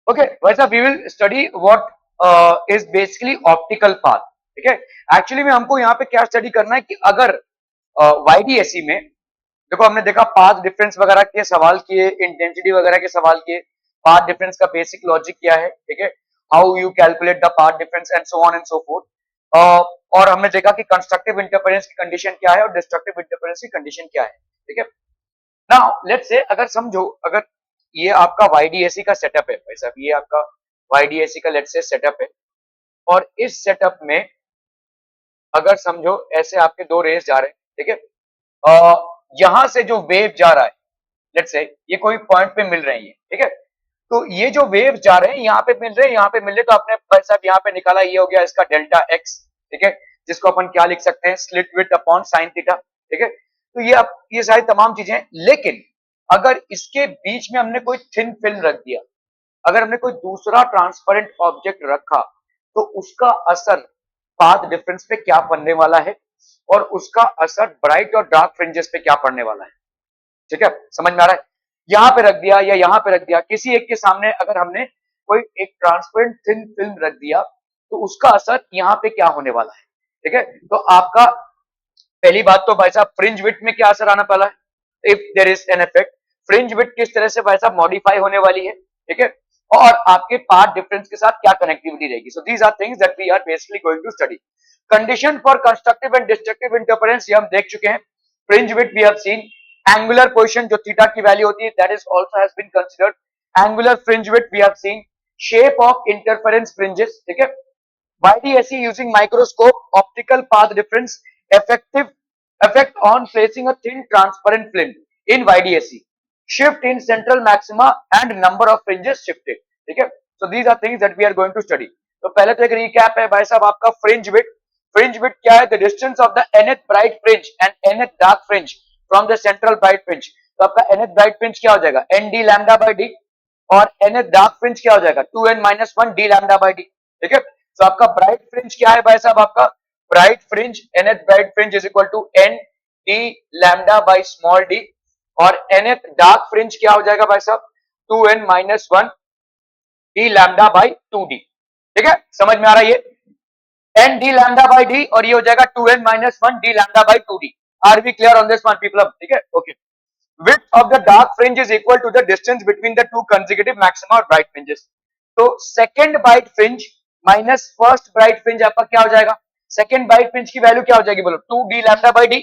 Okay वैसा we will study what is basically optical path. ठीक है, एक्चुअली में हमको यहाँ पे क्या स्टडी करना है कि अगर वाईडीएसई में देखो हमने देखा पाथ डिफरेंस वगैरह के सवाल किए, इंटेंसिटी वगैरह के सवाल किए, पाथ डिफरेंस का बेसिक लॉजिक क्या है, ठीक है, how you calculate the path difference and so on and so fourth. और हमने देखा कि कंस्ट्रक्टिव इंटरफेरेंस की कंडीशन क्या है और डिस्ट्रक्टिव इंटरफेरेंस की कंडीशन क्या है। ठीक है, नाउ लेट्स से अगर समझो अगर ये आपका वाईडीएसई का सेटअप है भाई साहब, ये आपका वाईडीएसई का लेट्स से सेटअप है, और इस सेटअप में अगर समझो ऐसे आपके दो रेस जा रहे हैं, ठीक है, यहां से जो वेव जा रहा है लेट्स से ये कोई पॉइंट पे मिल रही है, ठीक है, तो ये जो वेव जा रहे हैं यहाँ पे मिल रहे हैं, यहाँ पे मिल रहे, तो आपने भाई साहब यहाँ पे निकाला, ये हो गया इसका डेल्टा एक्स, ठीक है, जिसको अपन क्या लिख सकते हैं, slit width upon sine theta. ठीक है, तो ये अब ये सारी तमाम चीजें हैं, लेकिन अगर इसके बीच में हमने कोई थिन फिल्म रख दिया, अगर हमने कोई दूसरा ट्रांसपेरेंट ऑब्जेक्ट रखा, तो उसका असर पाथ डिफरेंस पे क्या पड़ने वाला है और उसका असर ब्राइट और डार्क फ्रिंजेस पे क्या पड़ने वाला है। ठीक है, समझ में आ रहा है, यहां पे रख दिया या यहां पे रख दिया, किसी एक के सामने अगर हमने कोई एक ट्रांसपेरेंट थिन फिल्म रख दिया, तो उसका असर यहां पे क्या होने वाला है। ठीक है, तो आपका पहली बात तो भाई साहब फ्रिंज विड्थ में क्या असर आना पड़ा है, if there is an effect, fringe width किस तरह से भाई साहब मॉडिफाई होने वाली है। ठीक है, और आपके पाथ डिफरेंस के साथ क्या कनेक्टिविटी रहेगी। So these are things that we are basically going to study. Condition for constructive and destructive interference ये हम देख चुके हैं। Fringe width we have seen, angular position जो थीटा की वैल्यू होती है that is also has been considered, angular fringe width we have seen, shape of interference fringes, ठीक है, YDSE using microscope, optical path difference, effective effect on placing a thin transparent film in YDSE, shift in central maxima and number of fringes shifted. ठीक है, so these are things that we are going to study. तो पहले तो एक recap है भाई साहब आपका fringe width. Fringe width क्या है, the distance of the nth bright fringe and nth dark fringe from the central bright fringe. तो आपका nth bright fringe क्या हो जाएगा, nd lambda by d, और nth dark fringe क्या हो जाएगा 2n minus 1 d lambda by d। ठीक है, तो आपका ब्राइट फ्रिंज क्या है भाई साहब, आपका bright fringe nth bright fringe is equal to n d lambda by small d, और nth डार्क फ्रिंज क्या हो जाएगा भाई साहब 2n minus 1 d lambda by 2d। ठीक है, समझ में आ रहा है ये, n d lambda by d और ये हो जाएगा 2n minus 1 d lambda by 2d। Are we clear on this one people? ठीक है, okay. width of the dark fringe is equal to the distance between the two consecutive maxima और bright fringes। तो second bright fringe minus first bright fringe आपका क्या हो जाएगा, second bright fringe की value क्या हो जाएगी बोलो 2d लैम्डा बाय d,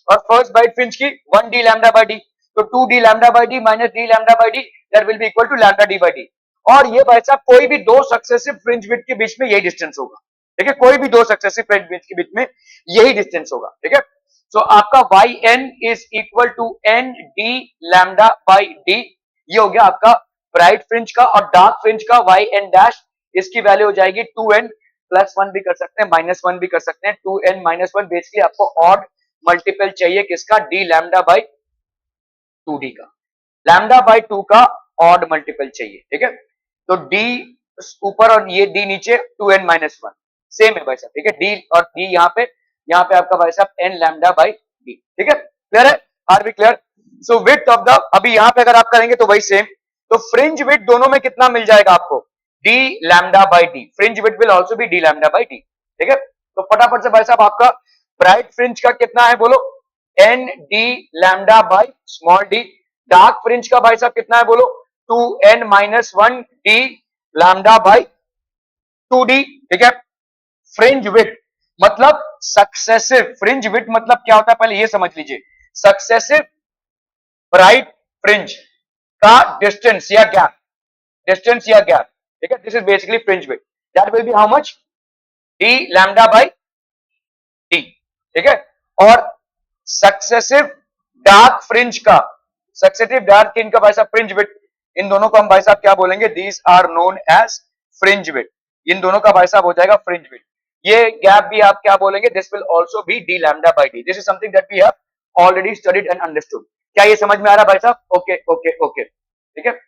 और फर्स्ट ब्राइट फ्रिंज की 1d लैम्डा बाय d, तो 2d lambda by d minus d lambda by d that will be equal to lambda d by d। और ये भाई साहब कोई भी दो सक्सेसिव फ्रिंज विड्थ के बीच में यही डिस्टेंस होगा। ठीक है, कोई भी दो सक्सेसिव फ्रिंज विड्थ के बीच में यही डिस्टेंस होगा। ठीक है, सो आपका yn is equal to n d lambda by d, ये हो गया आपका ब्राइट फ्रिंज का, और डार्क फ्रिंज का yn डैश, इसकी वैल्यू हो जाएगी 2n प्लस 1 भी कर सकते हैं, माइनस 1 भी कर सकते हैं, 2n माइनस 1। बेसिकली आपको ऑड मल्टीपल चाहिए किसका, d लैम्डा बाय 2d का, लैम्डा बाय 2 का ऑड मल्टीपल चाहिए। ठीक है, तो d ऊपर और ये d नीचे, 2n माइनस 1 सेम है भाई साहब। ठीक है, d और d यहाँ पे आपका भाई साहब n लैम्डा बाय d। ठीक है, क्लियर है, are B clear? So width of the, अभी यहाँ पे अगर आप करेंगे तो वही सेम, तो फ्रिंज विड्थ दोनों में कितना मिल जाएगा आपको, d lambda by d, fringe width will also be d lambda by d। ठीक है, तो फटाफट से भाई साहब आपका ब्राइट फ्रिंज का कितना है बोलो, n d lambda by small d, dark fringe का भाई साहब कितना है बोलो, 2n minus 1 d lambda by 2d। ठीक है, फ्रिंज विड्थ मतलब सक्सेसिव, फ्रिंज विड्थ मतलब क्या होता है पहले ये समझ लीजिए, सक्सेसिव ब्राइट फ्रिंज का डिस्टेंस या गैप, डिस्टेंस या गैप। ठीक है, this is basically fringe width, that will be how much, d lambda by d। ठीक है, और सक्सेसिव डार्क फ्रिंज का, सक्सेसिव डार्क फ्रिंज का भाई साहब फ्रिंज विड्थ, इन दोनों को हम भाई साहब क्या बोलेंगे, these are known as fringe width, इन दोनों का भाई साहब हो जाएगा फ्रिंज विड्थ। ये गैप भी आप क्या बोलेंगे, this will also be d lambda by d। This is something that we have already studied and understood. क्या ये समझ में आ रहा है भाई साहब? ओके ओके ओके, ठीक है,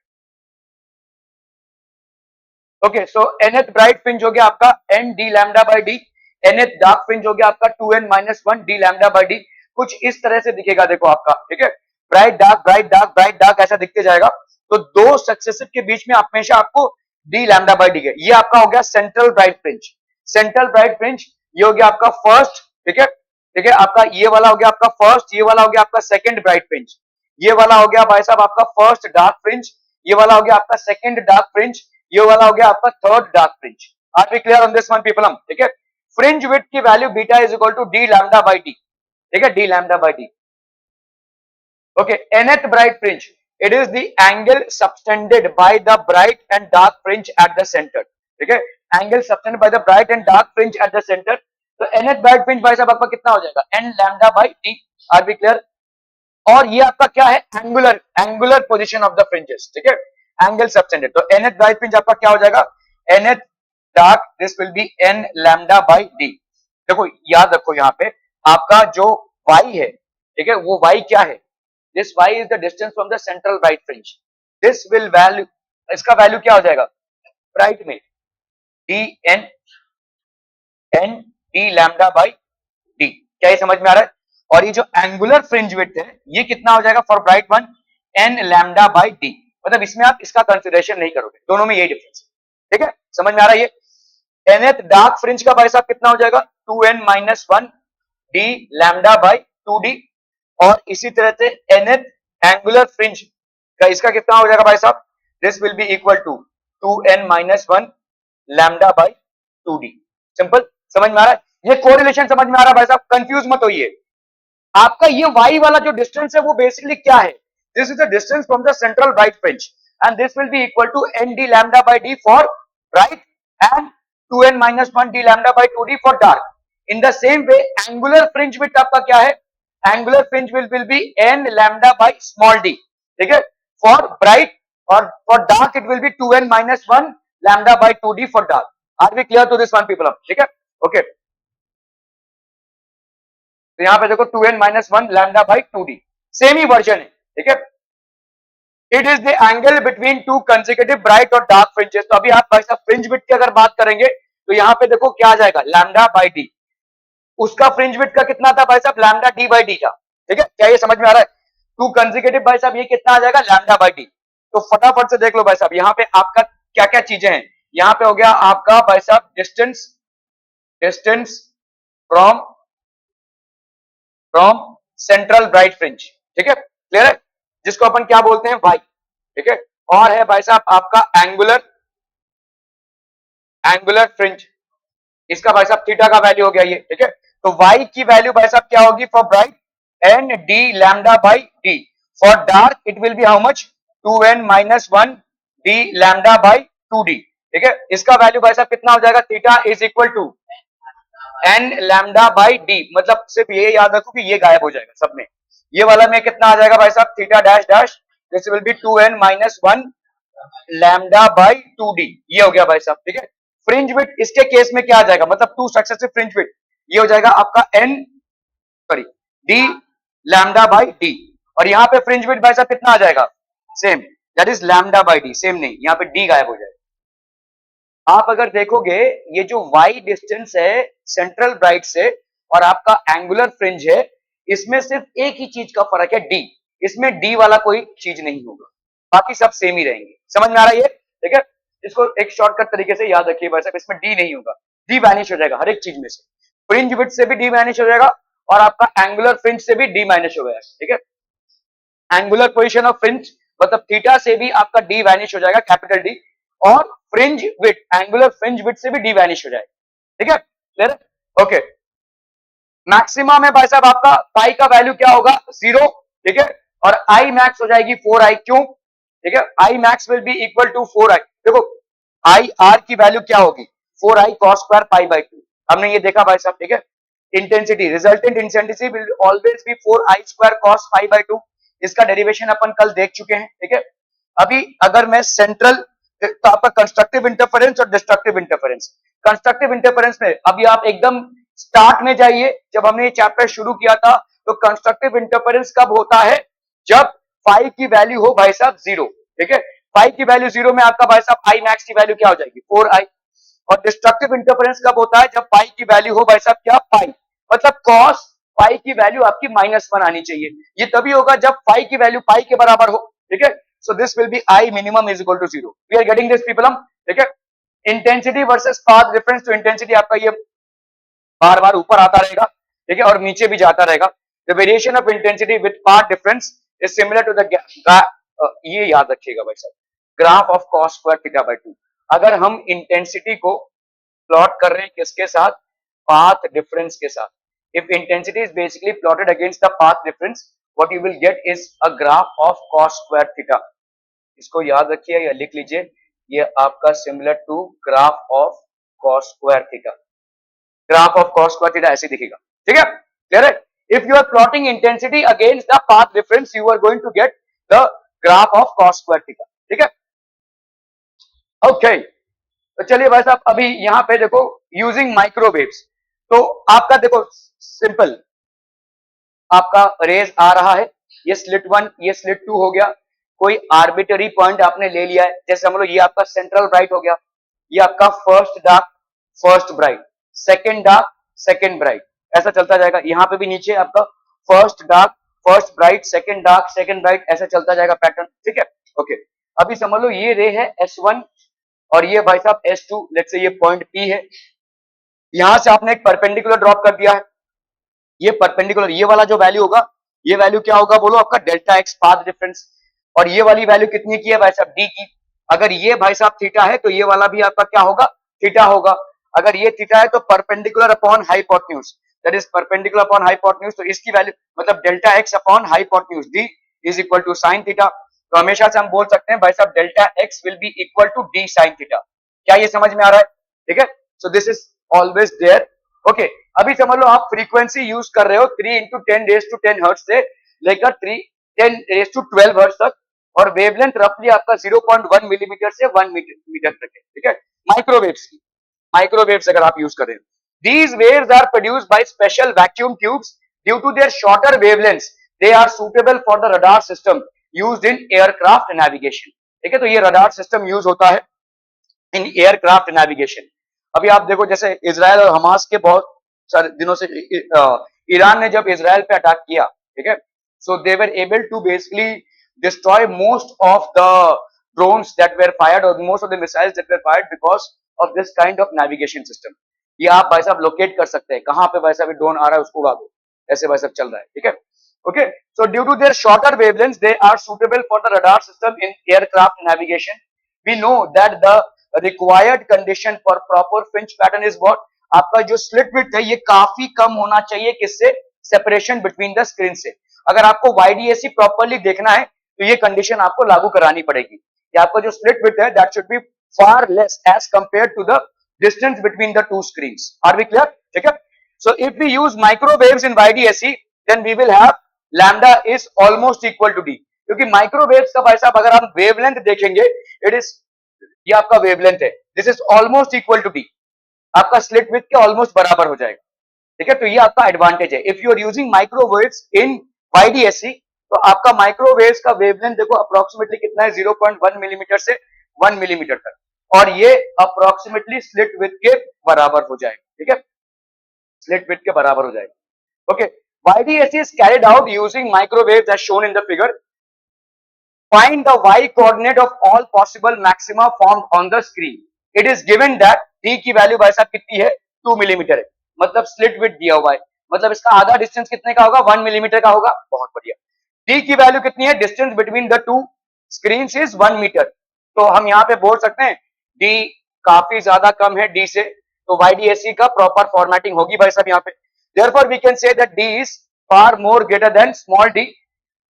ओके। सो nth ब्राइट फ्रिंज हो गया आपका n d lambda by d, nth dark fringe हो गया आपका 2n minus 1 d lambda by d। कुछ इस तरह से दिखेगा देखो आपका, ठीक है, bright dark bright dark bright dark ऐसा दिखते जाएगा। तो दो सक्सेसिव के बीच में हमेशा आपको डी लैम्डा बाई डी है। ये आपका हो गया central bright fringe. Central bright fringe ये हो गया आपका फर्स्ट, ठीक है, ठीक है, आपका ये वाला हो गया आपका फर्स्ट, ये वाला हो गया आपका सेकंड ब्राइट फ्रिंज, ये वाला हो गया भाई साहब आपका फर्स्ट डार्क फ्रिंज, ये वाला हो गया आपका सेकंड डार्क फ्रिंज, ये वाला हो गया आपका third dark fringe. Are we clear on this one people? हम ठीक है। फ्रिंज विड्थ की value beta is equal to D lambda by D, ठीक है, D lambda by D. Okay, nth bright fringe, it is the angle subtended by the bright and dark fringe at the center, ठीक है, angle subtended by the bright and dark fringe at the center। तो nth bright fringe भाई साहब आपका कितना हो जाएगा, n lambda by d, are B clear? और ये आपका क्या है, angular position of the fringes, ठीक है, एंगल सबटेंडेड। तो nth ब्राइट फ्रिंज आपका क्या हो जाएगा, nth dark, this will be n lambda by d। देखो याद रखो यहाँ पे आपका जो y है, ठीक है, वो y क्या है, this y is the distance from the central bright fringe, this will value, इसका वैल्यू क्या हो जाएगा ब्राइट में, dn n d lambda by d। क्या ये समझ में आ रहा है? और ये जो एंगुलर फ्रिंज विड्थ है ये कितना हो जाएगा for bright one, n lambda by d। मतलब इसमें आप इसका कंसिडरेशन नहीं करोगे, दोनों में यही डिफरेंस है, ठीक है, समझ में आ रहा है? ये nth डार्क फ्रिंज का भाई साहब कितना हो जाएगा, 2n minus 1 d lambda by 2d। और इसी तरह से nth एंगुलर फ्रिंज का इसका कितना हो जाएगा भाई साहब, this will be equal to 2n minus 1 lambda by 2d। Simple, समझ में आ रहा है? ये कोरिलेशन समझ में आ रहा है भाई साहब, कंफ्यूज मत होइए। आपका ये y वाला जो डिस्टेंस है वो बेसिकली क्या है, this is the distance from the central bright fringe and this will be equal to n d lambda by d for bright and 2n minus 1 d lambda by 2d for dark. In the same way angular fringe width आपका क्या है, angular fringe will be n lambda by small d, ठीक है, for bright, और for dark it will be 2n minus 1 lambda by 2d for dark. Are we clear to this one people? ठीक है, okay. तो यहां पे देखो 2n minus 1 lambda by 2d, same he version है, ठीक है। It is the angle between two consecutive bright और डार्क फ्रिंजेस। तो अभी आप भाई साहब फ्रिंज विड्थ की अगर बात करेंगे तो यहाँ पे देखो क्या आ जाएगा, लैम्डा बाई डी। उसका फ्रिंज विड्थ का कितना था भाई साहब, लैम्डा डी बाई डी था, ठीक है, क्या ये समझ में आ रहा है? टू कंसेक्यूटिव भाई साहब ये कितना आ जाएगा, लैम्डा बाई डी। तो फटाफट से देख लो भाई साहब यहाँ पे आपका क्या क्या चीजें हैं। यहाँ पे हो गया आपका भाई साहब distance, distance from from central bright fringe, ठीक है, क्लियर है, जिसको अपन क्या बोलते हैं वाई, ठीक है। और है भाई साहब आपका एंगुलर, एंगुलर फ्रिंज, इसका भाई साहब थीटा का वैल्यू हो गया ये, ठीक है। तो वाई की वैल्यू भाई साहब क्या होगी for bright, N D lambda by D. For dark it will be how much, 2n minus 1 d lambda by 2d, ठीक है। इसका वैल्यू भाई साहब कितना हो जाएगा, theta is equal to n lambda by d। मतलब सिर्फ ये याद रखो कि ये गायब हो जाएगा सब में, ये वाला में कितना आ जाएगा भाई साहब, theta dash dash, this will be 2n minus 1 lambda by 2d। ये हो गया भाई साहब, ठीक है। फ्रिंज विड्थ इसके केस में क्या आ जाएगा, मतलब टू सक्सेसिव फ्रिंज विड्थ, ये हो जाएगा आपका n sorry d lambda by d। और यहाँ पे फ्रिंज विड्थ भाई साहब कितना आ जाएगा, same, that is lambda by D, same नहीं, यहाँ पे डी गायब हो जाएगा। आप अगर देखोगे ये जो y डिस्टेंस है सेंट्रल ब्राइट से और आपका एंगुलर फ्रिंज है, इसमें सिर्फ एक ही चीज का फर्क है, d। इसमें d वाला कोई चीज नहीं होगा, बाकी सब सेम ही रहेंगे। समझ में आ रहा है ये, ठीक है। इसको एक शॉर्टकट तरीके से याद रखिए भाई साहब, इसमें d नहीं होगा, d वैनिश हो जाएगा हर एक चीज में से। फ्रिंज विड्थ से भी d वैनिश हो जाएगा और आपका एंगुलर फ्रिंज से भी d वैनिश हो जाएगा, ठीक है। एंगुलर पोजीशन ऑफ फ्रिंज मतलब थीटा से भी आपका d वैनिश हो जाएगा, कैपिटल D, और fringe width, angular fringe width से भी d वैनिश हो जाएगा, ठीक है, क्लियर है, ओके। मैक्सिमम है भाई साहब आपका पाई का वैल्यू क्या होगा, 0, ठीक है, और आई मैक्स हो जाएगी 4i, क्यों, ठीक है, I max will be equal to 4i। देखो आई आर की वैल्यू क्या होगी, 4i cos square pi by 2, हमने ये देखा भाई साहब, ठीक है। Intensity, resultant intensity will always be 4i square cos pi by 2, इसका डेरिवेशन अपन कल देख चुके हैं, ठीक है। अभी अगर मैं सेंट्रल, तो आपका कंस्ट्रक्टिव इंटरफेरेंस और डिस्ट्रक्टिव इंटरफेरेंस, कंस्ट्रक्टिव इंटरफेरेंस में अभी आप एकदम स्टार्ट में जाइए, जब हमने ये चैप्टर शुरू किया था तो कंस्ट्रक्टिव इंटरफेरेंस कब होता है, जब फाई की वैल्यू हो भाई साहब 0, ठीक है। फाई की वैल्यू 0 में आपका भाई साहब आई मैक्स की वैल्यू क्या हो जाएगी, 4i। और डिस्ट्रक्टिव इंटरफेरेंस कब होता है, जब फाई की वैल्यू हो भाई साहब क्या, पाई, मतलब कॉस फाई की वैल्यू आपकी -1 आनी चाहिए। ये तभी होगा जब फाई की वैल्यू पाई के बराबर हो, ठीक है। So this will be I minimum is equal to 0. We are getting this people हम, ठीक है? Intensity versus path difference, तो intensity आपका ये बार बार ऊपर आता रहेगा, ठीक है, और नीचे भी जाता रहेगा. The variation of intensity with path difference is similar to the ये याद रखिएगा भाई साहब, graph of cos square theta by 2. अगर हम इंटेंसिटी को प्लॉट कर रहे हैं किसके साथ, पाथ डिफरेंस के साथ. If intensity is basically plotted against the path difference, what you will get is a graph of cos square theta. इसको याद रखिए या लिख लीजिए, ये आपका similar to graph of cos square theta. Graph of cos square theta ऐसे दिखेगा, ठीक है, क्लियर है. If you are plotting intensity against the path difference, you are going to get the graph of cos square theta, ठीक है. Okay, तो चलिए भाई साहब अभी यहां पे देखो यूजिंग माइक्रोवेव्स. तो आपका देखो सिंपल, आपका रेज आ रहा है, ये स्लिट 1 ये स्लिट 2 हो गया, कोई आर्बिटरी पॉइंट आपने ले लिया है, जैसे हम लोग ये आपका सेंट्रल ब्राइट हो गया, ये आपका first dark first bright, second dark second bright, ऐसा चलता जाएगा. यहां पे भी नीचे आपका first dark first bright second dark second bright, ऐसा चलता जाएगा पैटर्न, ठीक है. ओके, अभी समझ लो ये रे है S1 और ये भाई साहब S2, लेट्स से ये पॉइंट P है, यहां से आपने एक परपेंडिकुलर ड्रॉप कर दिया है, ये परपेंडिकुलर, ये वाला जो वैल्यू होगा, ये वैल्यू क्या होगा बोलो, आपका डेल्टा एक्स पाथ डिफरेंस. और ये वाली वैल्यू कितनी की है भाई साहब, डी की. अगर ये भाई साहब थीटा है तो ये वाला भी आपका क्या होगा, थीटा होगा. अगर ये थीटा है तो perpendicular upon hypotenuse, that is perpendicular upon hypotenuse, तो इसकी वैल्यू मतलब delta X upon hypotenuse D is equal to sine theta. तो हमेशा से हम बोल सकते हैं भाई साहब delta X will be equal to D sine theta. क्या ये समझ में आ रहा है, ठीक है. So this is always there. Okay, अभी समझ लो आप फ्रीक्वेंसी यूज कर रहे हो 3 into 10 raised to 10 हर्ट्ज से लेकर 10 raised to 12 हर्ट्ज तक, और वेवलेंथ रफली आपका 0.1 मिलीमीटर से 1 मीटर तक है, ठीक है. माइक्रोवेव्स की, माइक्रोवेव्स अगर आप यूज कर रहे हो, these waves are produced by special vacuum tubes due to their shorter wavelengths. They are suitable for the radar system used in aircraft navigation. ठीक है, तो ये रडार सिस्टम यूज होता है इन एयरक्राफ्ट नेविगेशन. अभी आप देखो जैसे इजराइल और हमास के बहुत सारे दिनों से ईरान ने जब इजराइल पे अटैक किया, ठीक है, so they were able to basically destroy most of the drones that were fired और most of the missiles that were fired because of this kind of navigation system. ये आप भाई साहब लोकेट कर सकते हैं कहां पे भाई साहब ड्रोन आ रहा है उसको उड़ा दो, ऐसे भाई साहब चल रहा है, ठीक है. Okay, so due to their shorter wavelengths they are suitable for the radar system in aircraft navigation. We know that the required condition for proper fringe pattern is what, आपका जो स्लिट विड्थ है ये काफी कम होना चाहिए, किससे, separation between the screen से. अगर आपको YDAC प्रॉपर्ली देखना है तो ये कंडीशन आपको लागू करानी पड़ेगी कि आपका जो स्लिट विड्थ है that should be far less as compare to the distance between the two screens. Are we clear, ठीक है. So if we use microwaves in YDAC then we will have lambda is almost equal to D, क्योंकि microwaves का भाई साहब अगर आप wavelength देखेंगे, it is, ये आपका वेवलेंथ है, this is almost equal to D, आपका स्लिट विड्थ के ऑलमोस्ट बराबर हो जाएगा, ठीक है. तो ये आपका एडवांटेज है if you are using microwaves in YDAC. तो आपका माइक्रोवेव्स का वेवलेंथ देखो अप्रोक्सीमेटली कितना है, 0.1 मिलीमीटर से 1 मिलीमीटर तक, और ये अप्रोक्सीमेटली स्लिट विड्थ के बराबर हो जाएगा, ठीक है, स्लिट विड्थ के बराबर हो जाएगा. Okay, YDAC is carried out using microwaves as shown in the figure. Find the y coordinate of all possible maxima formed on the screen. It is given that d की value भाई साहब कितनी है, 2 millimetre है, मतलब slit width दिया हुआ है, मतलब इसका आधा डिस्टेंस कितने का होगा, 1 मिलीमीटर का होगा. बहुत बढ़िया. d की वैल्यू कितनी है, distance between the two screens is 1 metre. तो हम यहाँ पे बोल सकते हैं d काफी ज्यादा कम है d से, तो YDAC का प्रॉपर फॉर्मेटिंग होगी भाई साहब यहाँ पे. Therefore we can say that d is far more greater than small d.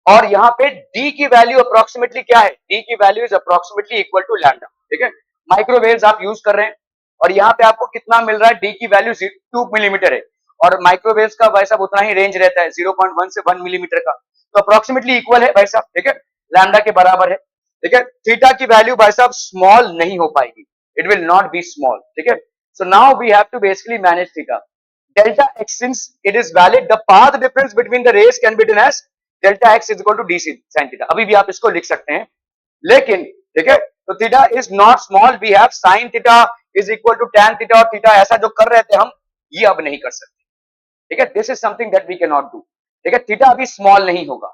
और यहाँ पे d की वैल्यू अप्रोक्सीमेटली क्या है, d की value is approximately equal to lambda, ठीक है. माइक्रोवेव्स आप यूज कर रहे हैं और यहाँ पे आपको कितना मिल रहा है, d की वैल्यू 2 मिलीमीटर है, और माइक्रोवेव्स का भाई साहब उतना ही रेंज रहता है 0.1 से 1 मिलीमीटर का, तो अप्रोक्सीमेटली इक्वल है भाई साहब, ठीक है, लैम्डा के बराबर है, ठीक है. थीटा की वैल्यू भाई साहब स्मॉल नहीं हो पाएगी, it will not be small, ठीक है. So now we have to basically manage theta. Delta x, since it is valid, the path difference between the rays can be written as delta x is equal to d sin theta. अभी भी आप इसको लिख सकते हैं, लेकिन ठीक है, तो theta is not small, we have sin theta is equal to tan theta, और थीटा ऐसा जो कर रहे थे हम, ये अब नहीं कर सकते, ठीक है. This is something that we can not do, ठीक है. थीटा अभी स्मॉल नहीं होगा.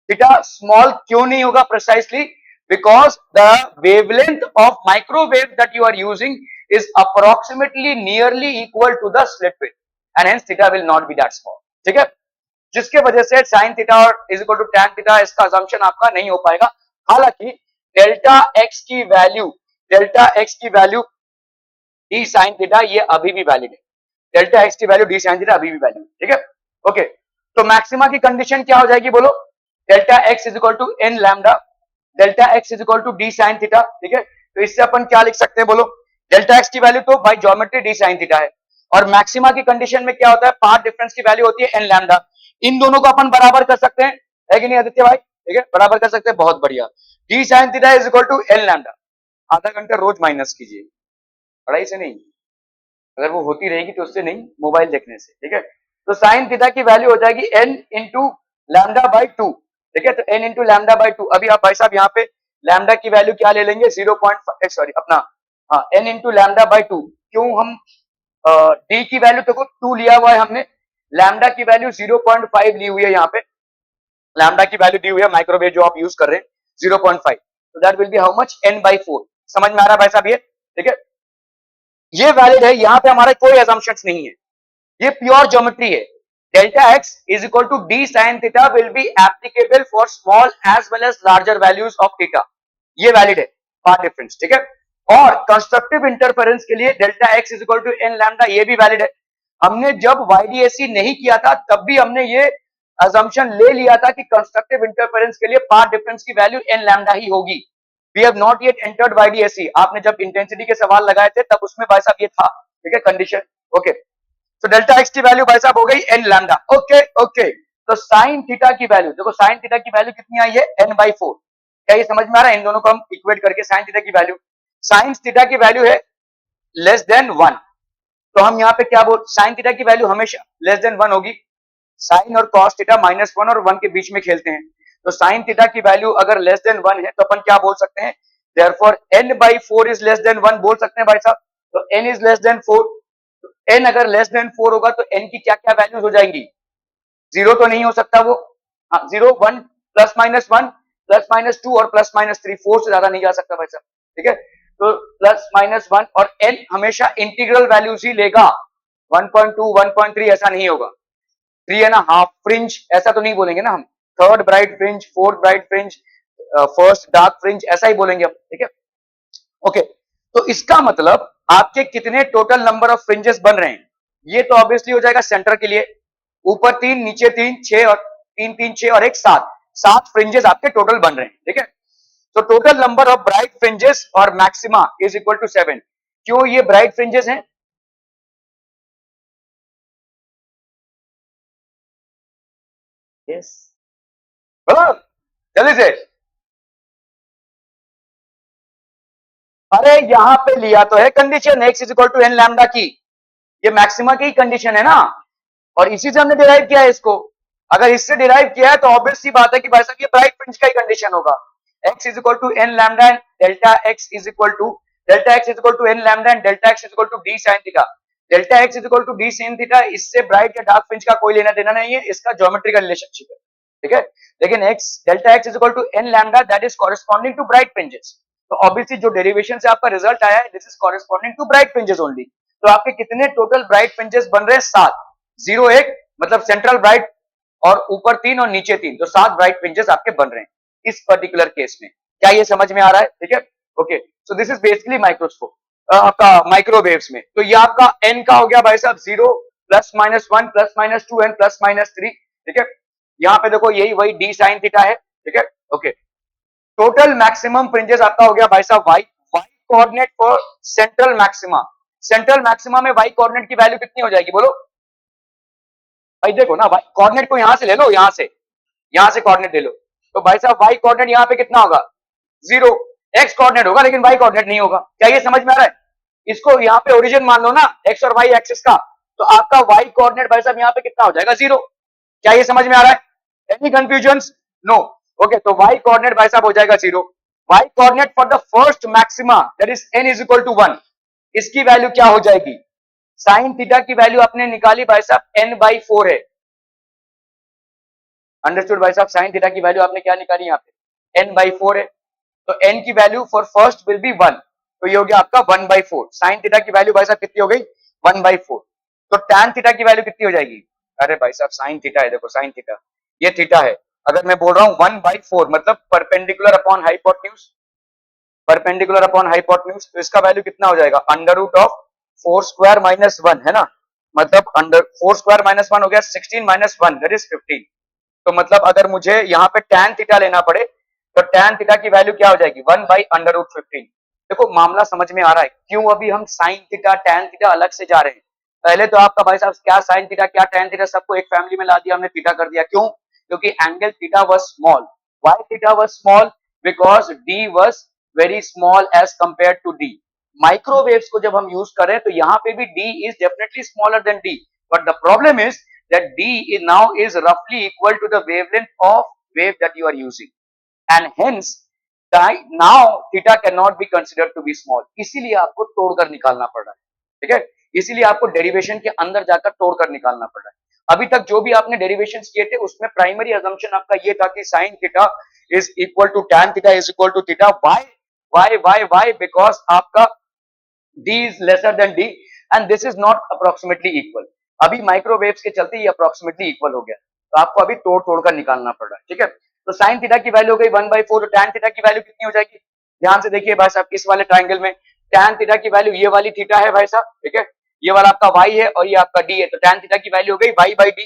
थीटा स्मॉल क्यों नहीं होगा precisely, because the wavelength of microwave that you are using is approximately nearly equal to the slit width and hence theta will not be that small. ठीक है, जिसके वजह से sin थीटा और is equal to tan theta इसका assumption आपका नहीं हो पाएगा. हालांकि डेल्टा x की वैल्यू d sin थीटा ये अभी भी वैलिड है. डेल्टा x की वैल्यू d sin थीटा अभी भी वैलिड. ठीक है, ओके. तो मैक्सिमा की कंडीशन क्या हो जाएगी बोलो? Delta x is equal to n lambda, delta x is equal to d sin theta. ठीक है, तो इससे अपन क्या लिख सकते हैं बोलो? डेल्टा x की वैल्यू तो by geometry d sin theta है और मैक्सिमा की कंडीशन में क्या होता है? पाथ डिफरेंस की वैल्यू होती है n लैम्डा. इन दोनों को अपन बराबर कर सकते हैं, है कि नहीं आदित्य भाई? ठीक है, बराबर कर सकते हैं, बहुत बढ़िया. d sin theta is equal to n lambda. आधा घंटा रोज माइनस कीजिए, पढ़ाई से नहीं, अगर वो होती रहेगी तो उससे नहीं, मोबाइल देखने से. ठीक है, तो साइन थीटा की वैल्यू हो जाएगी n इंटू लैम्डा बाई 2. ठीक है, तो n इंटू लैम्डा बाई 2. अभी आप भाई साहब यहाँ पे लैम्डा की वैल्यू क्या ले लेंगे? 0.5, सॉरी अपना हाँ n इंटू लैम्डा बाई 2. क्यों हम d की वैल्यू देखो 2 लिया हुआ है हमने, लैम्डा की वैल्यू 0.5 ली हुई है. यहाँ पे लैम्डा की वैल्यू दी हुई है माइक्रोवेव जो आप यूज कर रहे हैं 0.5, तो that will be how much? n by 4. समझ में आ रहा है भाई साहब ये? ठीक है, ये वैलिड है, यहां पे हमारे कोई assumptions नहीं है, ये प्योर ज्योमेट्री है. Delta x is equal to d sin theta will be applicable for small as well as larger values of theta. ये वैलिड है, पाथ डिफरेंस. ठीक है, और कंस्ट्रक्टिव इंटरफेरेंस के लिए delta x is equal to n lambda, ये भी valid है. हमने जब YDAC नहीं किया था तब भी हमने ये assumption ले लिया था कि कंस्ट्रक्टिव इंटरफेरेंस के लिए पाथ डिफरेंस की वैल्यू n लैम्डा ही होगी. We have not yet entered YDAC. आपने जब इंटेंसिटी के सवाल लगाए थे तब उसमें भाई साहब ये था. ठीक है, कंडीशन. ओके, तो डेल्टा x की वैल्यू भाई साहब हो गई n लैम्डा. ओके ओके, तो साइन थीटा की वैल्यू देखो, साइन थीटा की वैल्यू कितनी आई है? n by 4. क्या ये समझ में आ रहा है? इन दोनों को हम इक्वेट करके साइन थीटा की वैल्यू, साइन थीटा की वैल्यू है लेस देन 1, तो हम यहाँ पे क्या बोल, साइन थीटा की वैल्यू हमेशा लेस देन 1 होगी. साइन और कॉस थीटा -1 और 1 के बीच में खेलते हैं, तो साइन थीटा की वैल्यू अगर लेस देन 1 है तो अपन क्या बोल सकते हैं? Therefore n by 4 is less than 1 बोल सकते हैं भाई साहब. तो n is less than 4, n अगर लेस देन 4 होगा तो n की क्या क्या वैल्यूज हो जाएंगी? 0 तो नहीं हो सकता वो, हाँ 0 1 प्लस माइनस 1 प्लस माइनस 2 और प्लस माइनस 3, 4 से ज्यादा नहीं जा सकता भाई साहब. ठीक है, तो प्लस माइनस 1 और n हमेशा इंटीग्रल वैल्यूज ही लेगा, 1.2 1.3 ऐसा नहीं होगा. 3.5 फ्रिंज ऐसा तो नहीं बोलेंगे ना हम, third bright fringe, fourth bright fringe, first dark fringe ऐसा ही बोलेंगे हम. ठीक है, ओके. तो इसका मतलब आपके कितने टोटल नंबर ऑफ फ्रिंजेस बन रहे हैं? ये तो ऑब्वियसली हो जाएगा सेंटर के लिए, ऊपर 3 नीचे 3 6 और 3 3 6 और 1 7, 7 फ्रिंजेस आपके टोटल बन रहे हैं. ठीक है, तो total number of bright fringes और मैक्सिमा इज इक्वल टू 7. क्यों ये ब्राइट फ्रिंजेस हैं? यस, बोलो जल्दी से. अरे यहां पे लिया तो है condition x is equal to n lambda की, ये मैक्सिमा की कंडीशन है ना, और इसी से हमने डिराइव किया है इसको. अगर इससे डिराइव किया है तो ऑब्वियस सी बात है कि भाई साहब ये ब्राइट फ्रिंज का ही कंडीशन होगा. x is equal to n lambda and delta x is equal to n lambda and delta x is equal to d sin theta. Delta x is equal to d sin theta, इससे bright या dark fringe का कोई लेना देना नहीं है, इसका geometrical relationship है. ठीक है, लेकिन delta x is equal to n lambda that is corresponding to bright fringes. तो ऑब्वियसली जो डेरिवेशन से आपका रिजल्ट आया है this is corresponding to bright fringes only. तो आपके कितने टोटल ब्राइट फ्रिंजेस बन रहे हैं? 7. 0 1 मतलब सेंट्रल ब्राइट और ऊपर 3 और नीचे 3, तो 7 ब्राइट फ्रिंजेस आपके बन रहे हैं इस पर्टिकुलर केस में. क्या ये समझ में आ रहा है? ठीक है, okay. So this is basically microscope आपका माइक्रोवेव्स में. तो ये आपका n का हो गया भाई साहब 0 plus minus 1 plus minus 2 and plus minus 3. ठीक है, यहाँ पे देखो यही वही d sin थीटा है. ठीक है, ओके. टोटल मैक्सिमम फ्रिंजेस आपका हो गया भाई साहब y coordinate for central maxima. Central maxima में y कोऑर्डिनेट की वैल्यू कितनी हो जाएगी बोलो भाई? देखो ना, y कोऑर्डिनेट को यहां से ले लो, यहां से कोऑर्डिनेट ले लो, तो भाई साहब y कोऑर्डिनेट यहां पे कितना होगा? 0. x कोऑर्डिनेट होगा लेकिन y कोऑर्डिनेट नहीं होगा. क्या ये समझ में आ रहा है? इसको यहां पे ओरिजिन मान लो ना x और y एक्सिस का, तो आपका y कोऑर्डिनेट भाई साहब यहां पे कितना हो जाएगा? 0. क्या ये समझ में आ रहा है? Any confusion? नो. ओके, तो y कोऑर्डिनेट भाई साहब हो जाएगा 0. y coordinate for the first maxima that is n is equal to 1, इसकी वैल्यू क्या हो जाएगी? साइन थीटा की वैल्यू आपने निकाली भाई साहब n बाई 4 है. अंडरस्टूड भाई साहब? साइन थीटा की वैल्यू आपने क्या निकाली यहाँ पे? n बाई 4 है. तो n की value for first will be 1, तो ये हो गया आपका 1/4। साइन थीटा की वैल्यू भाई साहब कितनी हो गई 1/4। तो tan थीटा की वैल्यू कितनी हो जाएगी, अरे भाई साहब साइन थीटा है, देखो साइन थीटा ये थीटा है, अगर मैं बोल रहा हूं 1/4 मतलब perpendicular upon hypotenuse, perpendicular upon hypotenuse, तो इसका वैल्यू कितना हो जाएगा under root of 4 square minus 1 है ना, मतलब अंडर 4 स्क्वायर माइनस 1 हो गया 16 माइनस 1 दैट इज 15। तो मतलब अगर मुझे यहाँ पे tan थीटा लेना पड़े तो tan थीटा की वैल्यू क्या हो जाएगी 1 बाई अंडर रूट 15। देखो मामला समझ में आ रहा है क्यों अभी हम साइन थीटा tan थीटा अलग से जा रहे हैं। पहले तो आपका भाई साहब क्या साइन थीटा क्या tan थीटा सबको एक फैमिली में ला दिया हमने, थीटा कर दिया, क्यों, क्योंकि angle theta was small. Why theta was small, because d was very small as compare to d। Microwaves को जब हम यूज करें तो यहाँ पे भी d is definitely smaller than d, but the problem is that d is now is roughly equal to the wavelength of wave that you are using, and hence now theta cannot be considered to be small, इसीलिए आपको तोड़कर निकालना पड़ रहा है, ठीक है, इसीलिए आपको डेरिवेशन के अंदर जाकर तोड़कर निकालना पड़ रहा है। अभी तक जो भी आपने डेरिवेशन किए थे उसमें प्राइमरी अजम्पशन आपका ये था कि sine theta is equal to tan theta is equal to theta, why because आपका d is lesser than d and this is not approximately equal। अभी माइक्रोवेव्स के चलते ये अप्रोक्सीमेटली इक्वल हो गया, तो आपको अभी तोड़ तोड़ कर निकालना पड़ रहा है, ठीक है। तो साइन थीटा की वैल्यू हो गई 1/4, तो टैन थीटा की वैल्यू कितनी हो जाएगी, ध्यान से देखिए भाई साहब, इस वाले ट्राइंगल में टैन थीटा की वैल्यू ये वाली थीटा है भाई साहब, ठीक है, ये वाला आपका y है और ये आपका d है, तो टैन थीटा की वैल्यू हो गई y/d,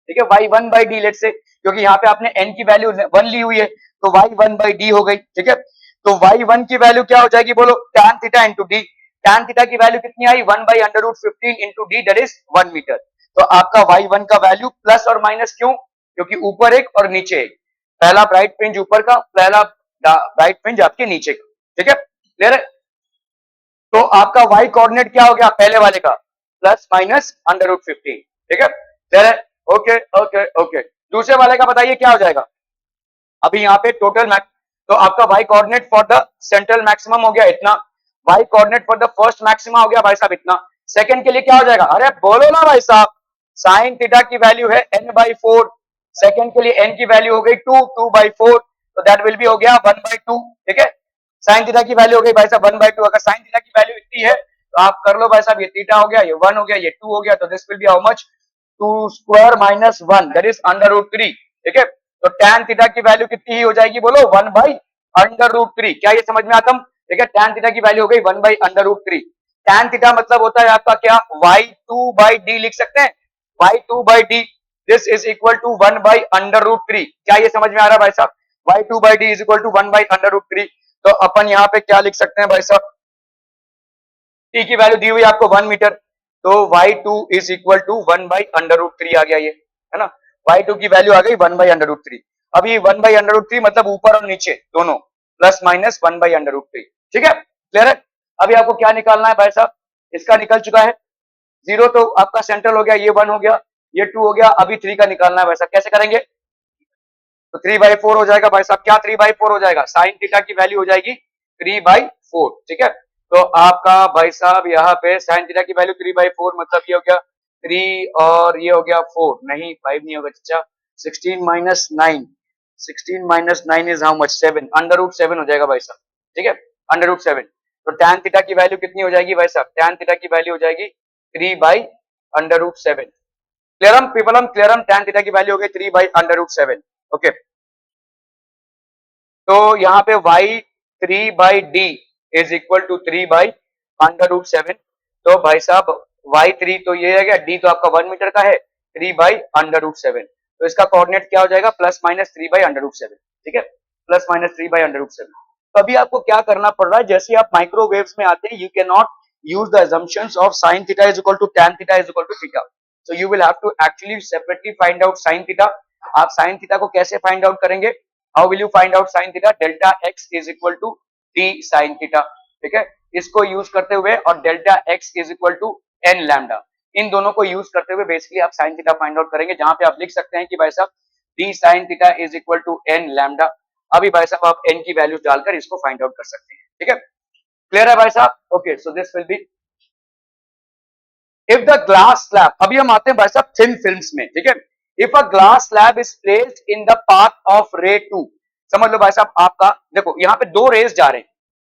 ठीक है, y 1/d लेट से, क्योंकि यहाँ पे आपने n की वैल्यू 1 ली हुई है तो y 1/d हो गई, ठीक है। तो y1 की वैल्यू क्या हो जाएगी बोलो, tan theta into D, tan theta की वैल्यू कितनी आई 1 by under root 15 into D that is 1 metre. तो आपका y1 का वैल्यू प्लस और माइनस क्यों, क्योंकि ऊपर एक और नीचे एक, पहला ब्राइट फ्रिंज ऊपर का, पहला ब्राइट फ्रिंज आपके नीचे का, ठीक है, क्लियर है। तो आपका y कोऑर्डिनेट क्या हो गया पहले वाले का प्लस माइनस अंडर रूट 15, ठीक है, क्लियर है, ओके ओके ओके। दूसरे वाले का बताइए क्या हो जाएगा, अभी यहाँ पे टोटल मैक्स, तो आपका y coordinate for the central maximum हो गया इतना, y coordinate for the first maxima हो गया भाई साहब इतना, सेकंड के लिए क्या हो जाएगा, अरे बोलो ना भाई साहब, साइन थीटा की वैल्यू है n/4, सेकंड के लिए n की वैल्यू हो गई 2/4, तो दैट विल बी हो गया 1/2, ठीक है। साइन थीटा की वैल्यू हो गई भाई साहब 1/2, अगर साइन थीटा की वैल्यू इतनी है तो आप कर लो भाई साहब, ये थीटा हो गया, ये 1 हो गया, ये 2 हो गया, तो this will be how much 2 square minus 1 that is under root 3, ठीक है। तो tan थीटा की वैल्यू कितनी ही हो जाएगी बोलो 1/√3, क्या ये समझ में आता है, ठीक है, tan थीटा की वैल्यू हो गई 1/√3। tan थीटा मतलब होता है आपका क्या, y2/d लिख सकते हैं, y2/d this is equal to 1/√3, क्या ये समझ में आ रहा है भाई साहब, y2/d इज इक्वल टू 1/√3। तो अपन यहाँ पे क्या लिख सकते हैं भाई साहब, t की वैल्यू दी हुई आपको 1 मीटर, तो y2 इज इक्वल टू 1/√3 आ गया, ये है ना, y2 की वैल्यू आ गई 1/√3। अभी 1/√3 मतलब ऊपर और नीचे दोनों प्लस माइनस 1/√3, ठीक है, क्लियर है। अभी आपको क्या निकालना है भाई साहब, इसका निकल चुका है, जीरो तो आपका सेंट्रल हो गया, ये 1 हो गया, ये 2 हो गया, अभी 3 का निकालना है भाई साहब, कैसे करेंगे, तो 3/4 हो जाएगा भाई साहब, क्या 3/4 हो जाएगा, साइन थीटा की वैल्यू हो जाएगी 3/4, ठीक है। तो आपका भाई साहब यहाँ पे साइन थीटा की वैल्यू 3/4 मतलब ये हो गया 3 और ये हो गया 4, नहीं 5 नहीं होगा चाचा, 16 minus 9, 16 minus 9 is how much 7, under root 7 हो जाएगा भाई साहब, ठीक है, अंडर रूट 7। तो टैन थीटा की वैल्यू कितनी हो जाएगी भाई साहब, टैन थीटा की वैल्यू हो जाएगी 3/√7, क्लियरम पीपलम क्लियरम, टैन थीटा की वैल्यू हो गई 3/√7, ओके। तो यहाँ पे y3/d इज इक्वल टू 3/√7, तो भाई साहब y3 तो ये है, d तो आपका 1 मीटर का है, 3/√7, तो इसका कोऑर्डिनेट क्या हो जाएगा प्लस माइनस 3/√7, ठीक है, प्लस माइनस 3/√7। तो अभी आपको क्या करना पड़ रहा है, जैसे आप माइक्रोवेव्स में आते हैं, you can not use the assumptions of sin theta is equal to tan theta is equal to theta, so you will have to actually separately find out sin theta। आप sin theta को कैसे find out करेंगे, how will you find out sin theta, delta x is equal to d sin theta, ठीक है, इसको use करते हुए और delta x is equal to n lambda, इन दोनों को यूज करते हुए बेसिकली आप sin theta फाइंड आउट करेंगे, जहां पे आप लिख सकते हैं कि भाई साहब d sin theta is equal to n lambda। अभी भाई साहब आप n की वैल्यू डालकर इसको फाइंड आउट कर सकते हैं, ठीक है, क्लियर है भाई साहब, okay. So this will B if the glass slab, अभी हम आते हैं भाई साहब थिन फिल्म्स में, ठीक है, if a glass slab is placed in the path of ray 2, समझ लो भाई साहब, आपका देखो यहाँ पे दो रेस जा रहे हैं,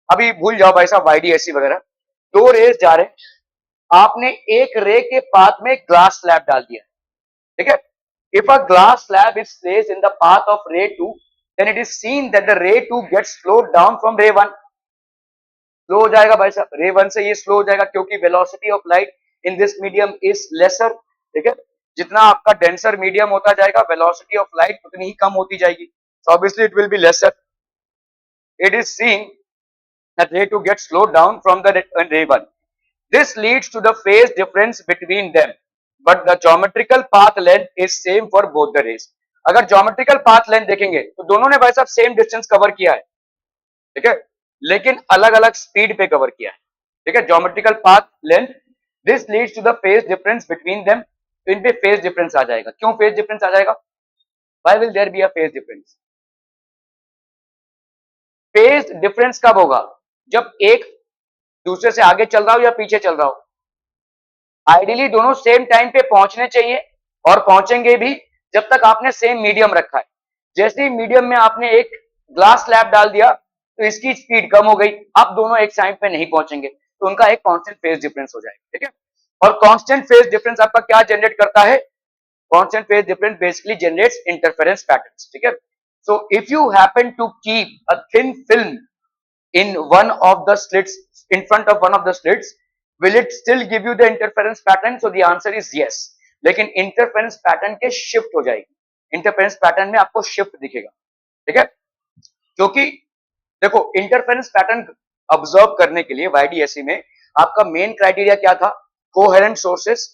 अभी भूल जाओ भाई साहब YDSC वगैरह, दो रेस जा रहे हैं, आपने एक रे के पाथ में ग्लास स्लैब डाल दिया, ठीक है। If a glass slab is placed in the path of ray 2, then it is seen that the ray 2 gets slowed down from रे 1। स्लो हो जाएगा भाई साहब, रे 1 से ये स्लो हो जाएगा क्योंकि velocity of light in this medium is lesser, ठीक है। जितना आपका डेंसर मीडियम होता जाएगा, वेलोसिटी ऑफ लाइट उतनी ही कम होती जाएगी, so obviously it will be lesser. It is seen that ray 2 gets slowed down from the ray 1. This leads to the phase difference between them, but the geometrical path length is same for both the rays. अगर geometrical path length देखेंगे तो दोनों ने भाई साहब same distance cover किया है, ठीक है, लेकिन अलग अलग स्पीड पे कवर किया है, ठीक है। geometrical path length, this leads to the phase difference between them. तो इन पे फेज डिफरेंस आ जाएगा। क्यों फेज डिफरेंस आ जाएगा? Why will there be a phase difference? Phase difference कब होगा? जब एक दूसरे से आगे चल रहा हो या पीछे चल रहा हो। आइडियली दोनों सेम टाइम पे पहुंचने चाहिए और पहुंचेंगे भी जब तक आपने सेम मीडियम रखा है। जैसे ही मीडियम में आपने एक ग्लास स्लैब डाल दिया तो इसकी स्पीड कम हो गई, अब दोनों एक टाइम पे नहीं पहुंचेंगे, तो उनका एक कांस्टेंट फेज डिफरेंस हो जाएगा, ठीक है। और कांस्टेंट फेज डिफरेंस आपका क्या जनरेट करता है? Constant phase difference basically generates interference patterns, ठीक है। So if you happen to keep a thin film in one of the slits, in front of one of the slits, will it still give you the interference pattern? So the answer is yes. लेकिन interference pattern के shift हो जाएगी, interference pattern में आपको shift दिखेगा, ठीक है। क्योंकि देखो इंटरफेरेंस पैटर्न ऑब्जर्व करने के लिए YDSC में आपका मेन क्राइटेरिया क्या था? Coherent sources.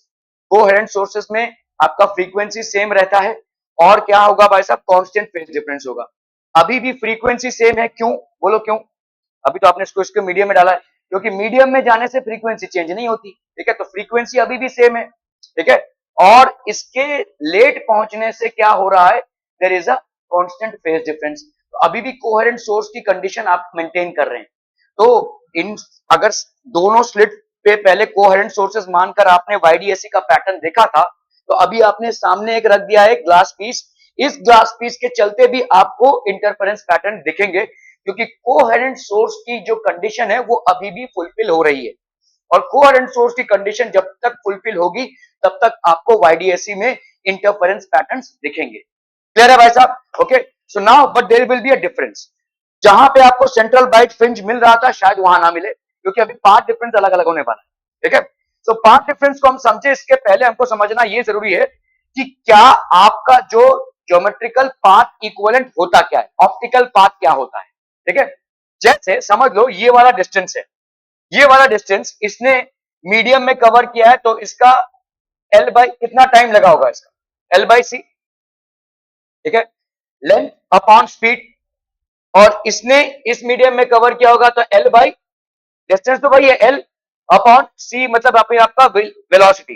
कोहेरेंट सोर्सेस में आपका फ्रीक्वेंसी सेम रहता है और क्या होगा भाई साहब? कांस्टेंट फेज डिफरेंस होगा। अभी भी फ्रीक्वेंसी सेम है, क्यों बोलो क्यों? अभी तो आपने इसको मीडियम में डाला है, क्योंकि मीडियम में जाने से फ्रीक्वेंसी चेंज नहीं होती, ठीक है। तो फ्रीक्वेंसी अभी भी सेम है, ठीक है। और इसके लेट पहुंचने से क्या हो रहा है? There is a constant phase difference. तो अभी भी कोहेरेंट सोर्स की कंडीशन आप मेंटेन कर रहे हैं। तो इन अगर दोनों स्लिट पे पहले कोहेरेंट सोर्सेस मानकर आपने YDSC का पैटर्न देखा था, तो अभी आपने सामने एक रख दिया है ग्लास पीस। इस ग्लास पीस के चलते भी आपको इंटरफेरेंस पैटर्न दिखेंगे, क्योंकि कोहेरेंट सोर्स की जो कंडीशन है वो अभी भी फुलफिल हो रही है। और कोहेरेंट सोर्स की कंडीशन जब तक फुलफिल होगी तब तक आपको YDSC में इंटरफेरेंस पैटर्न्स दिखेंगे। क्लियर है भाई साहब? Okay, so now but there will be a difference. जहां पे आपको सेंट्रल ब्राइट फ्रिंज मिल रहा था शायद वहां ना मिले, क्योंकि अभी पाथ डिफरेंस अलग अलग होने वाला है, ठीक है। सो पाथ डिफरेंस को हम समझे इसके पहले हमको समझना ये जरूरी है कि क्या आपका जो ज्योमेट्रिकल पाथ इक्विवेलेंट होता क्या है, ऑप्टिकल पाथ क्या होता है, ठीक है। जैसे समझ लो ये वाला डिस्टेंस है, ये वाला डिस्टेंस इसने मीडियम में कवर किया है, तो इसका L बाई कितना टाइम लगा होगा? इसका L बाई सी, ठीक है, लेंथ अपॉन स्पीड। और इसने इस मीडियम में कवर किया होगा तो L बाई डिस्टेंस तो भाई है L अपॉन सी, मतलब आपका वेलोसिटी।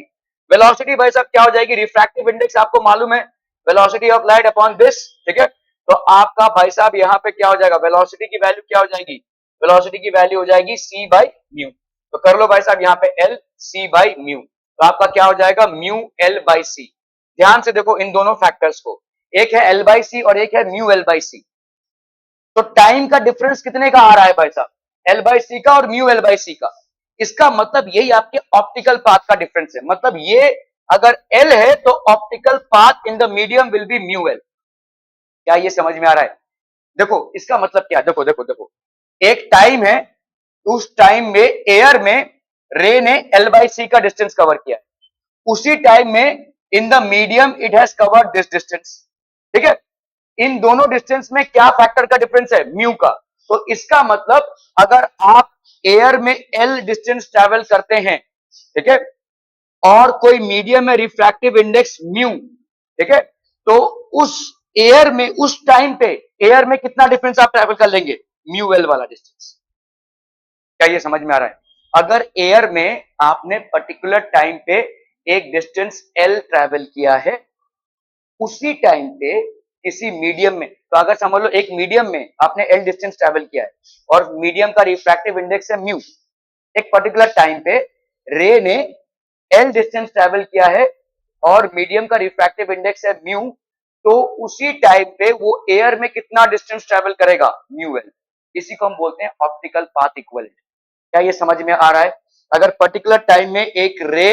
वेलोसिटी भाई साहब क्या हो जाएगी? रिफ्रैक्टिव इंडेक्स आपको मालूम है, velocity of light upon this, ठीक है। तो आपका भाई साहब यहाँ पे क्या हो जाएगा? वेलोसिटी की वैल्यू क्या हो जाएगी? वेलोसिटी की वैल्यू हो जाएगी c बाई म्यू। तो कर लो भाई साहब यहाँ पे L c बाई म्यू, तो आपका क्या हो जाएगा? म्यू L बाई सी। ध्यान से देखो इन दोनों फैक्टर्स को, एक है L बाई सी और एक है म्यू L बाई सी। तो टाइम का डिफरेंस कितने का आ रहा है भाई साहब? L बाई सी का और म्यू L बाई सी का। इसका मतलब यही आपके ऑप्टिकल पाथ का डिफरेंस है। मतलब ये अगर L है तो optical path in the medium will be mu L। क्या ये समझ में आ रहा है? देखो इसका मतलब क्या, देखो देखो देखो, एक टाइम है, उस टाइम में एयर में रे ने L बाई सी का डिस्टेंस कवर किया, उसी टाइम में इन the medium it has covered this distance, ठीक है। इन दोनों डिस्टेंस में क्या फैक्टर का डिफरेंस है? म्यू का। तो इसका मतलब अगर आप एयर में L डिस्टेंस ट्रेवल करते हैं, ठीक है, और कोई मीडियम में रिफ्रैक्टिव इंडेक्स म्यू, ठीक है, तो उस एयर में उस टाइम पे एयर में कितना डिफरेंस आप ट्रेवल कर लेंगे? म्यू L वाला डिस्टेंस। क्या ये समझ में आ रहा है? अगर एयर में आपने पर्टिकुलर टाइम पे एक डिस्टेंस L ट्रेवल किया है, उसी टाइम पे किसी मीडियम में, तो अगर समझ लो एक मीडियम में आपने L डिस्टेंस ट्रेवल किया है और मीडियम का रिफ्रैक्टिव इंडेक्स है म्यू, एक पर्टिकुलर टाइम पे रे ने L डिस्टेंस ट्रेवल किया है और मीडियम का रिफ्रैक्टिव इंडेक्स है म्यू, तो उसी टाइम पे वो एयर में कितना डिस्टेंस ट्रेवल करेगा, म्यू एल। इसी को हम बोलते हैं ऑप्टिकल पाथ इक्विवेलेंट। क्या ये समझ में आ रहा है? अगर पर्टिकुलर टाइम में एक रे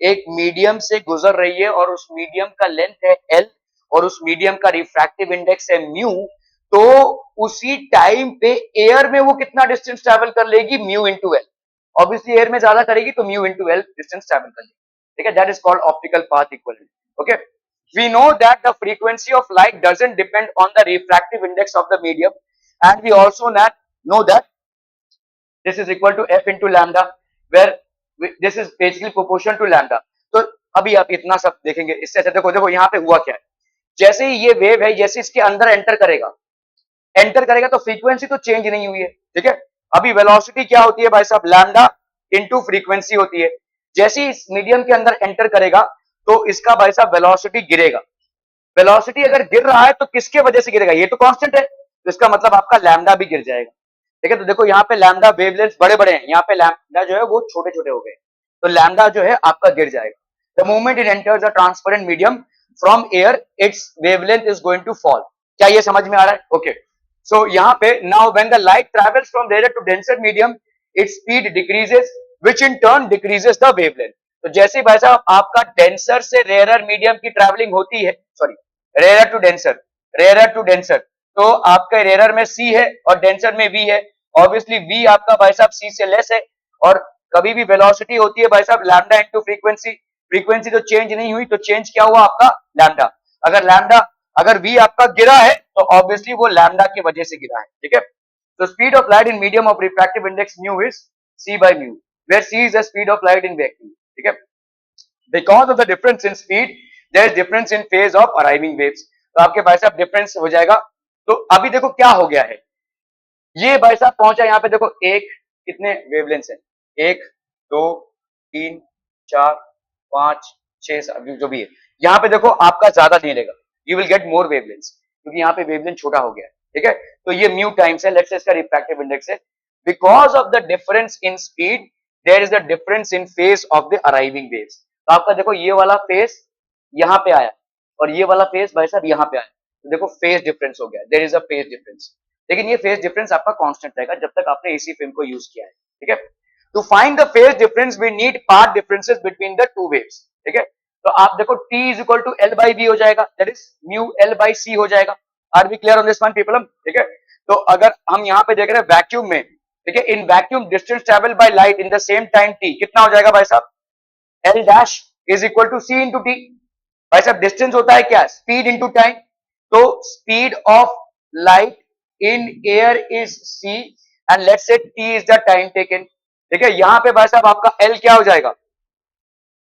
एक मीडियम से गुजर रही है और उस मीडियम का लेंथ है एल और उस मीडियम का रिफ्रैक्टिव इंडेक्स है म्यू, तो उसी टाइम पे एयर में वो कितना डिस्टेंस ट्रेवल कर लेगी, mu into L. Obviously air में ज्यादा करेगी तो mu into L distance travel कर लेगी। ठीक है, that is called optical path equivalent. Okay, we know that the frequency of light doesn't depend on the refractive index of the medium, and we also know that this is equal to f into lambda, where this is basically proportional to lambda। तो अभी आप इतना सब देखेंगे, इससे अच्छा देखो देखो यहाँ पे हुआ क्या है। जैसे ही ये वेव है, जैसे इसके अंदर एंटर करेगा तो फ्रीक्वेंसी तो चेंज नहीं हुई है। ठीक है, अभी वेलोसिटी क्या होती है भाई साहब, लैम्डा इंटू फ्रीक्वेंसी होती है। जैसे ही इस मीडियम के अंदर एंटर करेगा तो इसका भाई साहब वेलोसिटी गिरेगा। वेलोसिटी अगर गिर रहा है तो किसके वजह से गिरेगा, ये तो कांस्टेंट है, तो इसका मतलब आपका लैम्डा भी गिर जाएगा। ठीक है, तो देखो यहाँ पे लैम्डा वेवलेंथ बड़े बड़े हैं, यहाँ पे लैम्डा जो है वो छोटे छोटे हो गए, तो लैम्डा जो है आपका गिर जाएगा। The moment it enters a transparent medium from air its wavelength is going to fall. क्या ये समझ में आ रहा है? ओके, सो यहाँ पे now when the light travels from rare to denser medium its speed decreases which in turn decreases the wavelength. तो जैसे भाई साहब आपका डेंसर से रेयर मीडियम की ट्रैवलिंग होती है, सॉरी रेयर टू डेंसर, तो आपका रेयर में सी है और डेंसर में वी है। ऑब्वियसली वी आपका भाई साहब सी से लेस है, और कभी भी वेलोसिटी होती है भाई साहब लैम्डा इनटू फ्रीक्वेंसी। फ्रीक्वेंसी तो चेंज नहीं हुई, तो चेंज क्या हुआ आपका, लैम्डा। अगर वी आपका गिरा है तो ऑब्वियसली वो लैम्डा की वजह से गिरा है। ठीक है, तो speed of light in medium of refractive index mu is C by mu, where C is the speed of light in vacuum. ठीक है, because of the difference in speed there is difference in phase of arriving waves. तो आपके भाई साहब difference हो जाएगा। तो अभी देखो क्या हो गया है, ये भाई साहब पहुंचा यहाँ पे, देखो एक कितने वेवलेंथ है, 1 2 3 4 5 6 जो भी है, यहाँ पे देखो आपका ज्यादा नहीं लेगा, you will get more wavelength, क्योंकि यहाँ पे वेवलेंथ छोटा हो गया है। ठीक है, तो ये म्यू टाइम्स है, लेट्स से इसका रिफ्रैक्टिव इंडेक्स है। Because of the difference in speed there is the difference in phase of the arriving waves. तो आपका देखो ये वाला फेज यहाँ पे आया और ये वाला फेज भाई साहब यहाँ पे आया, तो देखो फेज डिफरेंस हो गया, there is a phase difference. लेकिन ये फेज डिफरेंस आपका कांस्टेंट रहेगा जब तक आपने एसी फिल्म को यूज किया है। ठीक है, to find the phase difference we need path differences between the two waves. ठीक है, तो आप देखो T is equal to L by B हो जाएगा, that is mu L by C हो जाएगा। Are we clear on this one people? ठीक है, तो अगर हम यहाँ पे देख रहे हैं वैक्यूम में, ठीक है, in vacuum distance travel by light in the same time T कितना हो जाएगा भाई साहब, L dash is equal to C into T. भाई साहब डिस्टेंस होता है क्या, स्पीड इंटू टाइम, तो speed of light in air is C and let's say T is the time taken. ठीक है, यहां पे भाई साहब आपका एल क्या हो जाएगा,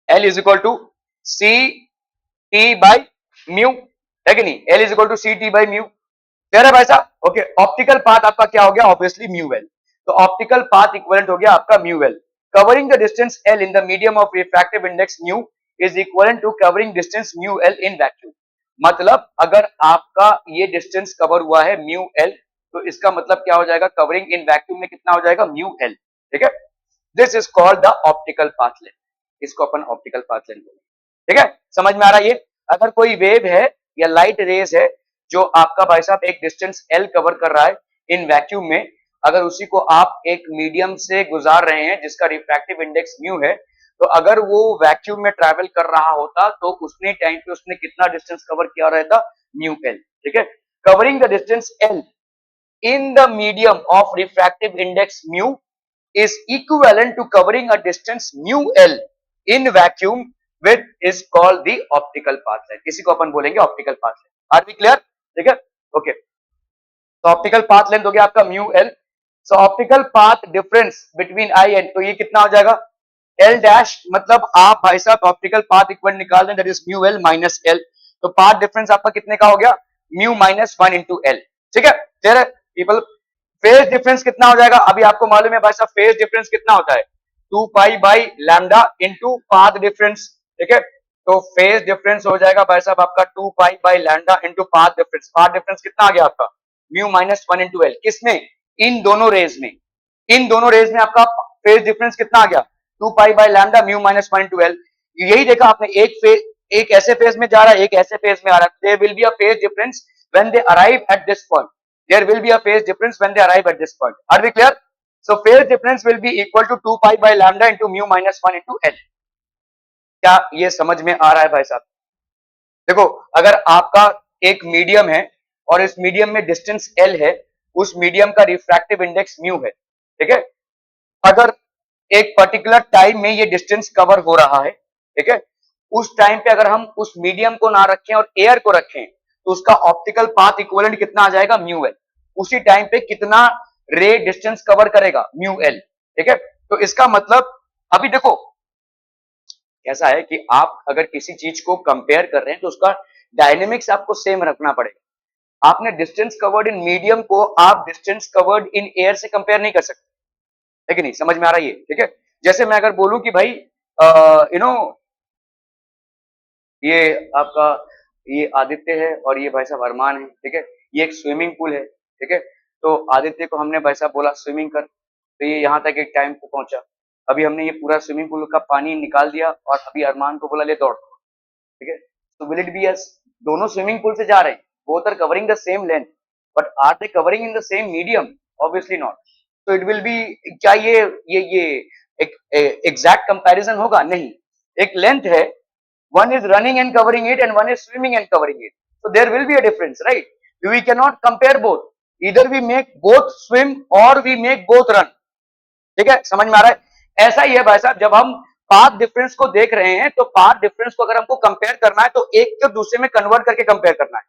L is equal to C T by mu, है कि नहीं, L is equal to C T by mu. कह रहे भाई साहब? ओके, ऑप्टिकल पाथ आपका क्या हो गया, ऑब्वियसली म्यू एल। तो ऑप्टिकल पाथ इक्विवेलेंट हो गया आपका mu L. Covering the distance L in the medium of refractive index mu is equivalent to covering distance mu L in vacuum. मतलब अगर आपका ये डिस्टेंस कवर हुआ है म्यू एल, तो इसका मतलब क्या हो जाएगा, कवरिंग इन वैक्यूम में कितना हो जाएगा, म्यू एल। ठीक है, this is called the optical path length, इसको अपन ऑप्टिकल पाथ लेंथ बोलेंगे। ठीक है, समझ में आ रहा है? ये अगर कोई वेव है या लाइट रेज है जो आपका भाई साहब एक डिस्टेंस एल कवर कर रहा है इन वैक्यूम में, अगर उसी को आप एक मीडियम से गुजार रहे हैं जिसका रिफ्रैक्टिव इंडेक्स म्यू है, तो अगर वो वैक्यूम में ट्रैवल कर रहा होता तो उसने टाइम पे उसने कितना डिस्टेंस कवर किया रहता, म्यू एल। ठीक है, covering the distance L in the medium of refractive index mu is equivalent to covering a distance mu L in vacuum with is called the optical path length। इसी को अपन बोलेंगे optical path length। Are we clear? ठीक है, okay, तो optical path length हो गया आपका mu L. So optical path difference between I and, तो ये कितना हो जाएगा, एल डैश, मतलब आप भाई साहब ऑप्टिकल पाथ इक्विवेलेंट निकाल दें, that is mu L minus L. तो पाथ डिफरेंस आपका कितने का हो गया, म्यू माइनस 1 इंटू एल। ठीक है, क्लियर है पीपल? फेज डिफरेंस कितना हो जाएगा, अभी आपको मालूम है भाई साहब फेज डिफरेंस कितना होता है, 2 pi by lambda into path difference. ठीक है, तो फेज डिफरेंस हो जाएगा भाई साहब आपका 2 pi by lambda into path difference. Path difference कितना आ गया आपका, म्यू माइनस 1 इंटू एल। किसमें, इन दोनों रेज में, इन दोनों रेज में आपका फेज डिफरेंस कितना आ गया, 2 pi by lambda mu minus 1 into L. यही देखा आपने, एक फेज एक ऐसे फेज में जा रहा है, एक ऐसे फेज में आ रहा है, there will be a phase difference when they arrive at this point, there will be a phase difference when they arrive at this point. Are we clear? So phase difference will be equal to 2 pi by lambda into mu minus 1 into L. क्या ये समझ में आ रहा है भाई साहब? देखो, अगर आपका एक मीडियम है और इस मीडियम में डिस्टेंस एल है, उस मीडियम का रिफ्रैक्टिव इंडेक्स म्यू है, ठीक है? अगर एक पर्टिकुलर टाइम में ये डिस्टेंस कवर हो रहा है, ठीक है, उस टाइम पे अगर हम उस मीडियम को ना रखें और एयर को रखें तो उसका ऑप्टिकल पाथ इक्विवेलेंट कितना आ जाएगा? Mu L. उसी टाइम पे कितना रे डिस्टेंस कवर करेगा? म्यू एल, ठीक है? तो इसका मतलब अभी देखो कैसा है कि आप अगर किसी चीज को कंपेयर कर रहे हैं तो उसका डायनेमिक्स आपको सेम रखना पड़ेगा। आपने डिस्टेंस कवर्ड इन मीडियम को आप डिस्टेंस कवर्ड इन एयर से कंपेयर नहीं कर सकते, है कि नहीं? समझ में आ रहा है ये? ठीक है, जैसे मैं अगर बोलूं कि भाई यू नो ये आपका ये आदित्य है और ये भाई साहब अरमान है, ठीक है, ये एक स्विमिंग पूल है, ठीक है, तो आदित्य को हमने भाई साहब बोला स्विमिंग कर, तो ये यहाँ तक एक टाइम पे पहुंचा, अभी हमने ये पूरा स्विमिंग पूल का पानी निकाल दिया और अभी अरमान को बोला ले दौड़, ठीक है, तो विल इट बी यस? दोनों स्विमिंग पूल से जा रहे हैं, both are covering the same length, but are they covering in the same medium? Obviously not. तो इट विल बी, क्या ये एक एग्जैक्ट कंपैरिजन होगा? नहीं। एक लेंथ है, one is running and covering it and one is swimming and covering it, so there will be a difference, right? We cannot compare both, either we make both swim or we make both run, ठीक है? समझ में आ रहा है? ऐसा ही है भाई साहब, जब हम पाथ डिफरेंस को देख रहे हैं तो पाथ डिफरेंस को अगर हमको कंपेयर करना है तो एक को दूसरे में कन्वर्ट करके कंपेयर करना है।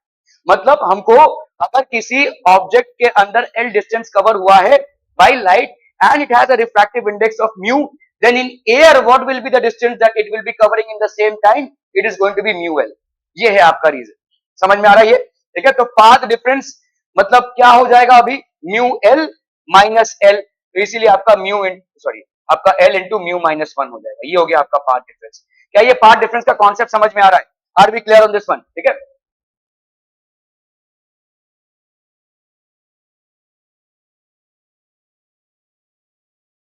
मतलब हमको अगर किसी ऑब्जेक्ट के अंदर एल डिस्टेंस कवर हुआ है by light and it has a refractive index of mu, then in air what will be the distance that it will be covering in the same time? It is going to be mu l। ये है आपका reason. समझ में आ रहा है ये? ठीक है, तो पाथ डिफरेंस मतलब क्या हो जाएगा अभी? म्यू एल माइनस एल, तो इसीलिए आपका म्यू सॉरी आपका एल इंटू म्यू माइनस 1 हो जाएगा। ये हो गया आपका पाथ डिफरेंस। क्या ये पाथ डिफरेंस का कॉन्सेप्ट समझ में आ रहा है? Are we clear on this one? ठीक है,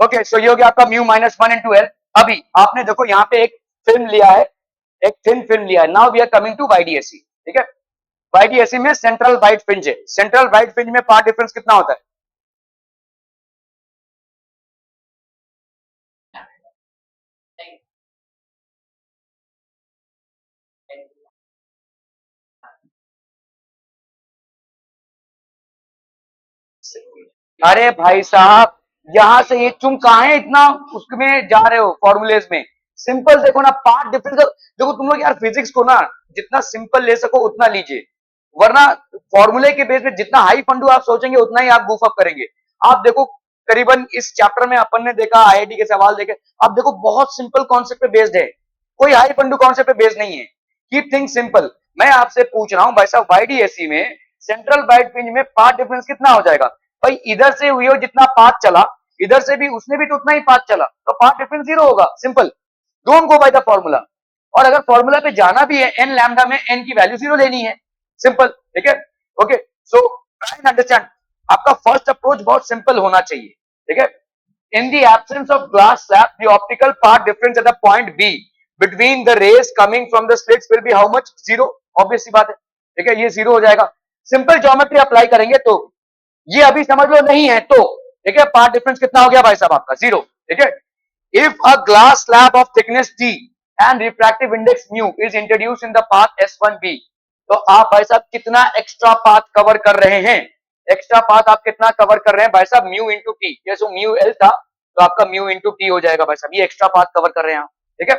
ओके, सो ये हो गया आपका म्यू माइनस 1 इंटू एल। अभी आपने देखो यहाँ पे एक फिल्म लिया है, एक थिन फिल्म लिया है। Now we are coming to YDSE, ठीक है? वाईडीएसई में सेंट्रल वाइड फ्रिंज है। सेंट्रल वाइड फ्रिंज में पाथ डिफरेंस कितना होता है? अरे भाई साहब, यहां से ये तुम कहा है इतना उसमें जा रहे हो फॉर्मूलेज में? सिंपल देखो ना, पार्ट डिफरेंस देखो। तुम लोग यार फिजिक्स को ना जितना सिंपल ले सको उतना लीजिए, वरना फॉर्मूले के बेस पे जितना हाई फंडू आप सोचेंगे उतना ही आप बूफ अप करेंगे। आप देखो करीबन इस चैप्टर में अपन ने देखा, आईआईटी के सवाल देखे, आप देखो बहुत सिंपल कॉन्सेप्ट पे बेस्ड है, कोई हाई फंडू कॉन्सेप्ट पे बेस्ड नहीं है। Keep thing simple. मैं आपसे पूछ रहा हूं भाई साहब, वाईडीएसई में सेंट्रल वाइड फ्रिंज में पाथ डिफरेंस कितना हो जाएगा? भाई इधर से हुई हो जितना पाथ चला, इधर से भी उसने भी तो उतना ही पाथ चला, तो पाथ डिफरेंस जीरो होगा। Simple, don't go by the formula. और अगर फॉर्मूला पे जाना भी है, एन लैम्डा में एन की वैल्यू जीरो लेनी है, सिंपल, ठीक है? Okay, so try and understand. आपका फर्स्ट अप्रोच बहुत सिंपल होना चाहिए, ठीक है? In the absence of glass slab, the optical path difference at the point B between the rays coming from the slits will be how much? Zero। Obvious सी बात है, ठीक है, ये जीरो हो जाएगा। सिंपल ज्योमेट्री अप्लाई करेंगे तो ये अभी समझ लो नहीं है तो, ठीक है, पाथ डिफरेंस कितना हो गया भाई साहब आपका? जीरो, ठीक है? If a glass slab of thickness d and refractive index mu is introduced in the path S1b, तो आप भाई साहब कितना एक्स्ट्रा पाथ कवर कर रहे हैं? एक्स्ट्रा पाथ आप कितना कवर कर रहे हैं भाई साहब? Mu into T. जैसे म्यू एल था तो आपका म्यू इंटू टी हो जाएगा भाई साहब, ये एक्स्ट्रा पाथ कवर कर रहे हैं आप, ठीक है?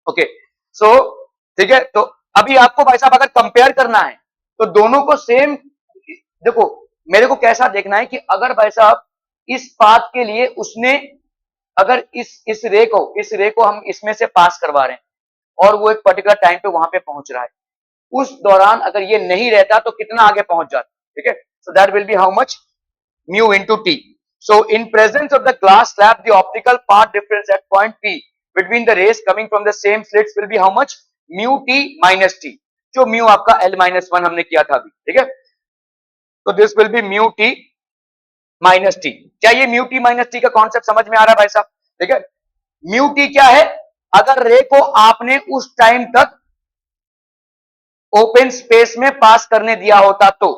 ओके, सो ठीक है, तो अभी आपको भाई साहब अगर कंपेयर करना है तो दोनों को सेम देखो। मेरे को कैसा देखना है कि अगर भाई साहब इस पाथ के लिए उसने अगर इस रे को हम इसमें से पास करवा रहे हैं और वो एक पर्टिकुलर टाइम पे वहां पे पहुंच रहा है, उस दौरान अगर ये नहीं रहता तो कितना आगे पहुंच जाता, ठीक है? So that will be how much? Mu into T. So in presence of the glass slab the optical path difference at point P between the rays coming from the same slits will be how much? Mu T minus T, जो mu आपका L minus 1 हमने किया था अभी, ठीक है? तो this will be mu T minus T. क्या ये म्यू टी माइनस टी का कॉन्सेप्ट समझ में आ रहा है भाई साहब? ठीक है, म्यू टी क्या है? अगर रे को आपने उस टाइम तक ओपन स्पेस में पास करने दिया होता तो,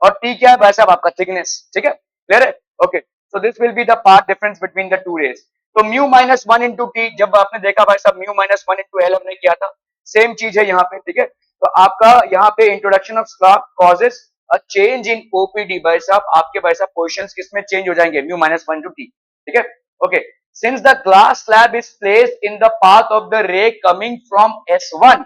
और टी क्या है भाई साहब आपका थिकनेस, ठीक है, क्लियर है, okay, so this will be the path difference between the two rays. तो mu minus one into T, जब आपने देखा भाई साहब mu minus one into L हमने किया था, सेम चीज है यहाँ पे, ठीक है, तो आपका यहाँ पे introduction of slab causes a change in OPD भाई साहब, आपके भाई साहब पोजीशंस किसमें चेंज हो जाएंगे, mu minus one to T, ठीक है, okay, since the glass slab is placed in the path of the ray coming from S1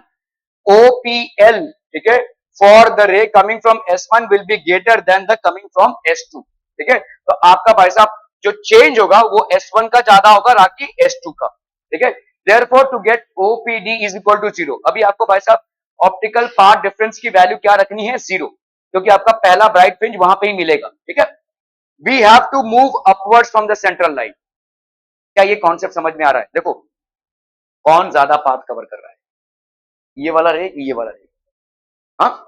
OPL, ठीक है, for the ray coming from S1 will be greater than the coming from S2, ठीक है, तो आपका भाई साहब जो change होगा वो S1 का ज्यादा होगा राकी S2 का, ठीक है, therefore to get OPD is equal to 0, अभी आपको भाई साहब ऑप्टिकल पाथ डिफरेंस की वैल्यू क्या रखनी है, 0, क्योंकि आपका पहला ब्राइट फ्रिंज वहां पे ही मिलेगा, ठीक है, we have to move upwards from the central line. क्या ये कॉन्सेप्ट समझ में आ रहा है? देखो कौन ज्यादा पाथ कवर कर रहा है, ये वाला रे, ये वाला रे, हाँ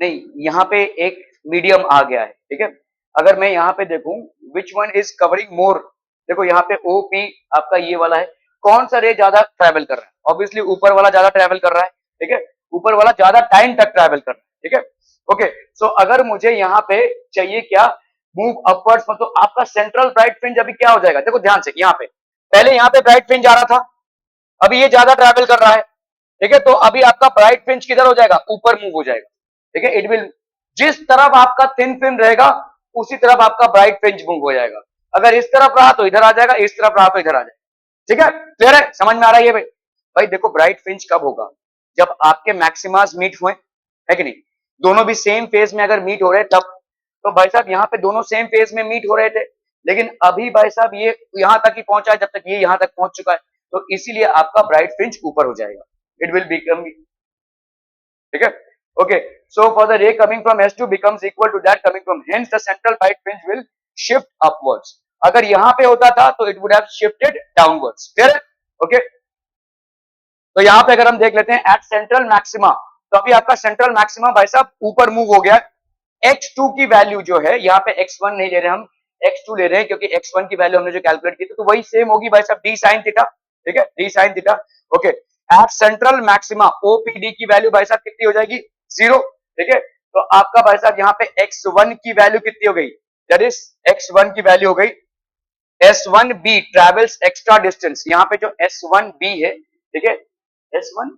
नहीं, यहाँ पे एक मीडियम आ गया है, ठीक है, अगर मैं यहाँ पे देखूं विच वन इज कवरिंग मोर, देखो यहाँ पे OP आपका ये वाला है, कौन सा रे ज्यादा ट्रेवल कर रहा है, ऑब्वियसली ऊपर वाला ज्यादा ट्रेवल कर रहा है, ठीक है, ऊपर वाला ज्यादा टाइम तक ट्रेवल कर रहा है, ठीक है, ओके, सो अगर मुझे यहाँ पे चाहिए क्या, मूव अपवर्ड्स, तो आपका सेंट्रल ब्राइट फ्रिंज अभी क्या हो जाएगा, देखो ध्यान से, यहाँ पे पहले यहाँ पे ब्राइट फ्रिंज आ रहा था, अभी ये ज्यादा ट्रेवल कर रहा है, ठीक है, तो अभी आपका ब्राइट फ्रिंज किधर हो जाएगा, ऊपर मूव हो जाएगा, ठीक है, इट विल, जिस तरफ आपका थिन फिल्म रहेगा उसी तरफ आपका ब्राइट फ्रिंज मूव हो जाएगा, अगर इस तरफ रहा तो इधर आ जाएगा, इस तरफ रहा तो इधर आ जाएगा, ठीक है, क्लियर है, समझ में आ रहा है ये भाई? भाई देखो ब्राइट फ्रिंज कब होगा, जब आपके मैक्सिमास मीट हुए, है कि नहीं, दोनों भी सेम फेज में अगर मीट हो रहे तब, तो भाई साहब यहाँ पे दोनों सेम फेज में मीट हो रहे थे, लेकिन अभी भाई साहब ये यहां तक ही पहुंचा है, जब तक ये यहां तक पहुंच चुका है, तो इसीलिए आपका ब्राइट फ्रिंज ऊपर हो जाएगा, इट विल बिकम, ठीक है, okay, so for the ray coming from S2 becomes equal to that coming from, hence the central bright fringe will shift upwards, अगर यहां पे होता था तो it would have shifted downwards, clear है, okay, तो यहां पे अगर हम देख लेते हैं एट सेंट्रल मैक्सिमा, तो अभी आपका सेंट्रल मैक्सिमा भाई साहब ऊपर मूव हो गया, x2 की वैल्यू जो है, यहाँ पे x1 नहीं ले रहे हम, x2 ले रहे हैं, क्योंकि x1 की वैल्यू हमने जो कैलकुलेट की थी तो वही सेम होगी भाई साहब d sin थीटा, ठीक है, d sin theta, okay, at central maxima OPD की वैल्यू भाई साहब कितनी हो जाएगी, 0, ठीक है, तो आपका भाई साहब यहाँ पे x1 की वैल्यू कितनी हो गई, दैट इज x1 की वैल्यू हो गई S1B ट्रेवल्स एक्स्ट्रा डिस्टेंस, यहाँ पे जो S1B है, ठीक है, S1,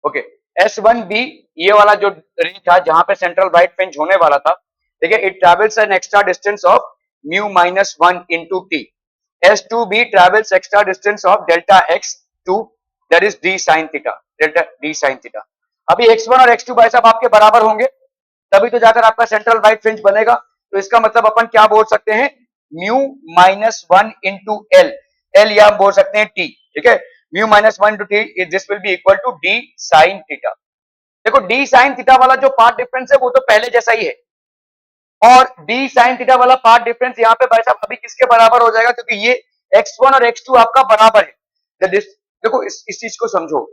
ओके, S1B ये वाला जो रेंज था जहां पे सेंट्रल ब्राइट फ्रिंज होने वाला था, ठीक है, it travels an extra distance of mu minus one into T, S2B travels extra distance of delta x2, that is d sin theta, delta d sin theta, अभी x1 और x2 भाई साहब आपके बराबर होंगे तभी तो जाकर आपका सेंट्रल ब्राइट फ्रिंज बनेगा, तो इसका मतलब अपन क्या बोल सकते हैं, mu minus one into L, L या बोल सकते हैं टी, ठीक है, mu minus one to T, this will be equal to D sine theta, देखो डी साइन थीटा वाला जो पार्ट डिफरेंस है वो तो पहले जैसा ही है, और डी साइन थीटा वाला पार्ट डिफरेंस यहाँ पे भाई साहब अभी किसके बराबर हो जाएगा, क्योंकि ये x1 और x2 आपका बराबर है, देखो इस चीज को समझो,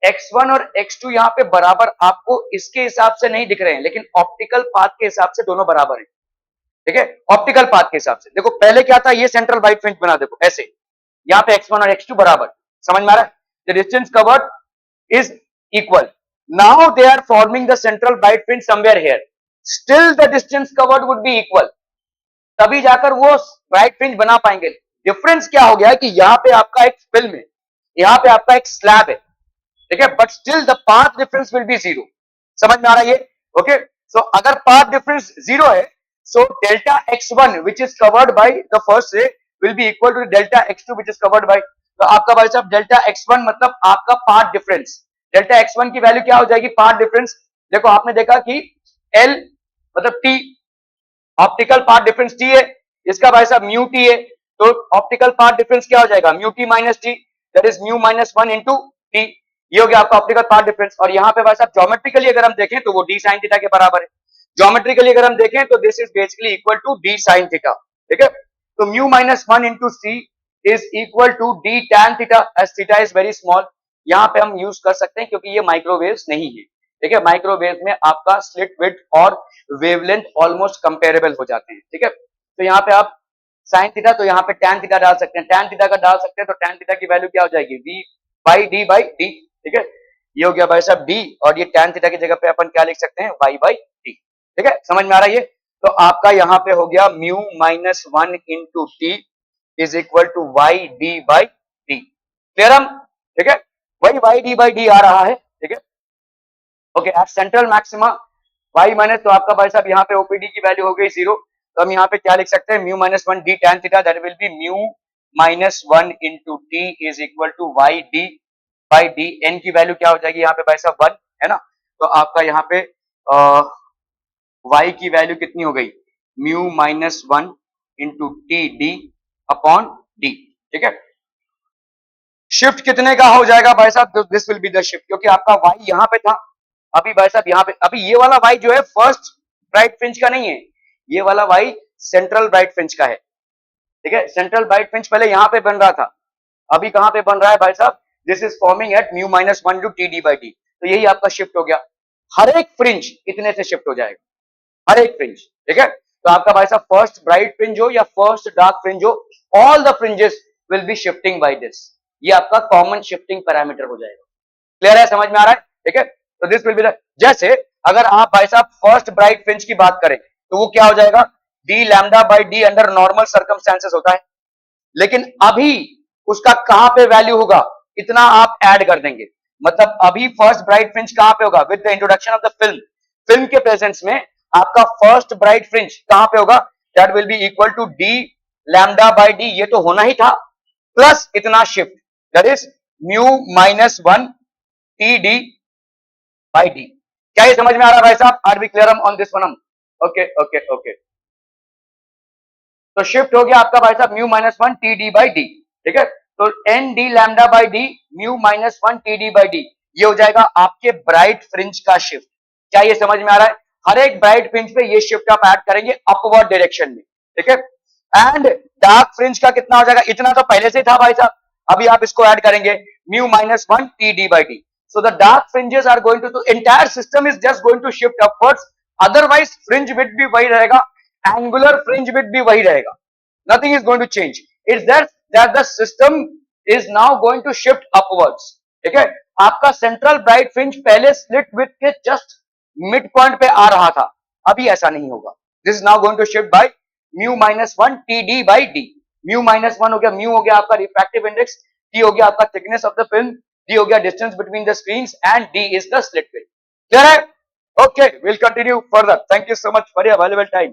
x1 और x2 यहाँ पे बराबर आपको इसके हिसाब से नहीं दिख रहे हैं, लेकिन ऑप्टिकल पाथ के हिसाब से दोनों बराबर है, ठीक है, ऑप्टिकल पाथ के हिसाब से, देखो पहले क्या था, ये सेंट्रल ब्राइट फ्रिंज बना, देखो ऐसे, यहाँ पे x1 और x2 बराबर, समझ में आ रहा है, the distance covered is equal, now they are forming the central bright fringe somewhere here, still the distance covered would be equal, तभी जाकर वो ब्राइट फ्रिंज बना पाएंगे, डिफरेंस क्या हो गया कि यहाँ पे आपका एक फिल्म है, यहाँ पे आपका एक स्लैब है, ठीक है, but still the path difference will B 0, समझ में आ रहा है ये, ओके, सो अगर पाथ डिफरेंस 0 है, so delta x1 which is covered by the first ray will be equal to delta x2 which is covered by, तो आपका भाई साहब डेल्टा x1 मतलब आपका पाथ डिफरेंस, डेल्टा x1 की वैल्यू क्या हो जाएगी, पाथ डिफरेंस, देखो आपने देखा कि L मतलब T, optical path difference T है, इसका भाई साहब म्यू T है, तो ऑप्टिकल पाथ डिफरेंस क्या हो जाएगा, mu T minus T, that is mu minus one into T, ये हो गया आपका ऑप्टिकल पाथ डिफरेंस, और यहाँ पे भाई साहब ज्योमेट्रिकली अगर हम देखें तो वो d sin थीटा के बराबर है, ज्योमेट्रिकली अगर हम देखें तो this is basically equal to d sin theta, ठीक है, तो mu minus one into C is equal to d tan theta, as theta is very small, यहाँ पे हम यूज कर सकते हैं क्योंकि ये माइक्रोवेव्स नहीं है, ठीक है, माइक्रोवेव में आपका स्लिट विड्थ और वेवलेंथ ऑलमोस्ट कंपेरेबल हो जाते हैं, ठीक है, तो यहाँ पे आप साइन थीटा, तो यहाँ पे tan थीटा डाल सकते हैं, tan थीटा का डाल सकते हैं, तो tan थीटा की वैल्यू क्या हो जाएगी, v by D by D, ठीक है, ये हो गया भाई साहब डी, और ये tan थीटा की जगह पे अपन क्या लिख सकते हैं, y बाई डी। ठीक है, समझ में आ रहा है ये? तो आपका यहाँ पे हो गया mu minus 1 into T is equal to Y D by D. Clear हम? ठीक है, वही वाई डी बाई डी आ रहा है। ठीक है, okay, at central maxima y minus, तो आपका भाई साहब यहाँ पे ओपीडी की वैल्यू हो गई 0, तो हम यहाँ पे क्या लिख सकते हैं, mu minus 1 d tan theta, that will be mu minus 1 into T is equal to Y D by d. N की वैल्यू क्या हो जाएगी यहाँ पे भाई साहब 1 है ना, तो आपका यहाँ पे y की वैल्यू कितनी हो गई, mu minus 1 into T D upon D. ठीक है, शिफ्ट कितने का हो जाएगा भाई साहब, this will be the shift, क्योंकि आपका y यहाँ पे था, अभी भाई साहब यहाँ पे, अभी ये वाला y जो है फर्स्ट ब्राइट फ्रिंज का नहीं है, ये वाला y सेंट्रल ब्राइट फ्रिंज का है। ठीक है, सेंट्रल ब्राइट फ्रिंज पहले यहाँ पे बन रहा था, अभी कहां पे बन रहा है भाई साहब, this is forming at mu minus 1 to t d by d, तो यही आपका शिफ्ट हो गया, हर एक फ्रिंज इतने से शिफ्ट हो जाएगा, हर एक फ्रिंज। ठीक है, तो आपका भाई साहब फर्स्ट ब्राइट फ्रिंज हो या फर्स्ट डार्क फ्रिंज हो, all the fringes will be shifting by this, ये आपका कॉमन शिफ्टिंग पैरामीटर हो जाएगा। क्लियर है, समझ में आ रहा है? ठीक है, तो दिस विल बी द, जैसे अगर आप भाई साहब फर्स्ट ब्राइट फ्रिंज की बात करें तो वो क्या हो जाएगा, D lambda by D under normal circumstances होता है, लेकिन अभी उसका कहां पे वैल्यू होगा, इतना आप ऐड कर देंगे, मतलब अभी फर्स्ट ब्राइट फ्रिंज कहां पे होगा, with the introduction of the film, film के प्रेजेंस में आपका फर्स्ट ब्राइट फ्रिंज कहां पे होगा, that will be equal to D lambda by d, ये तो होना ही था, प्लस इतना shift, that is mu minus 1 t d by d. क्या ये समझ में आ रहा है भाई साहब, are B clear on this one? Okay okay okay, तो शिफ्ट हो गया आपका भाई साहब mu minus 1 t d by D. ठीक है, तो n D lambda by d mu minus 1 t d by d, ये हो जाएगा आपके ब्राइट फ्रिंज का शिफ्ट। क्या ये समझ में आ रहा है, हर एक ब्राइट फ्रिंज पे ये शिफ्ट आप ऐड करेंगे अपवर्ड डायरेक्शन में। ठीक है, एंड डार्क फ्रिंज का कितना हो जाएगा, इतना तो पहले से था भाई साहब, अभी आप इसको ऐड करेंगे mu minus 1 t d by d. So the dark fringes are going to, entire system is just going to shift upwards, otherwise fringe width भी वही रहेगा, एंगुलर फ्रिंज विड्थ भी वही रहेगा, nothing is going to change, it's that the system is now going to shift upwards। ठीक है, आपका central bright fringe पहले स्लिट विथ के जस्ट मिड पॉइंट पे आ रहा था, अभी ऐसा नहीं होगा, this is now going to shift by mu minus 1 t d by d. Mu minus 1 हो गया, म्यू हो गया आपका रिफ्रैक्टिव इंडेक्स, टी हो गया आपका thickness of the film, D हो गया distance between the screens, and D is the slit width. Clear है? Okay, will continue further, thank you so much for your valuable time.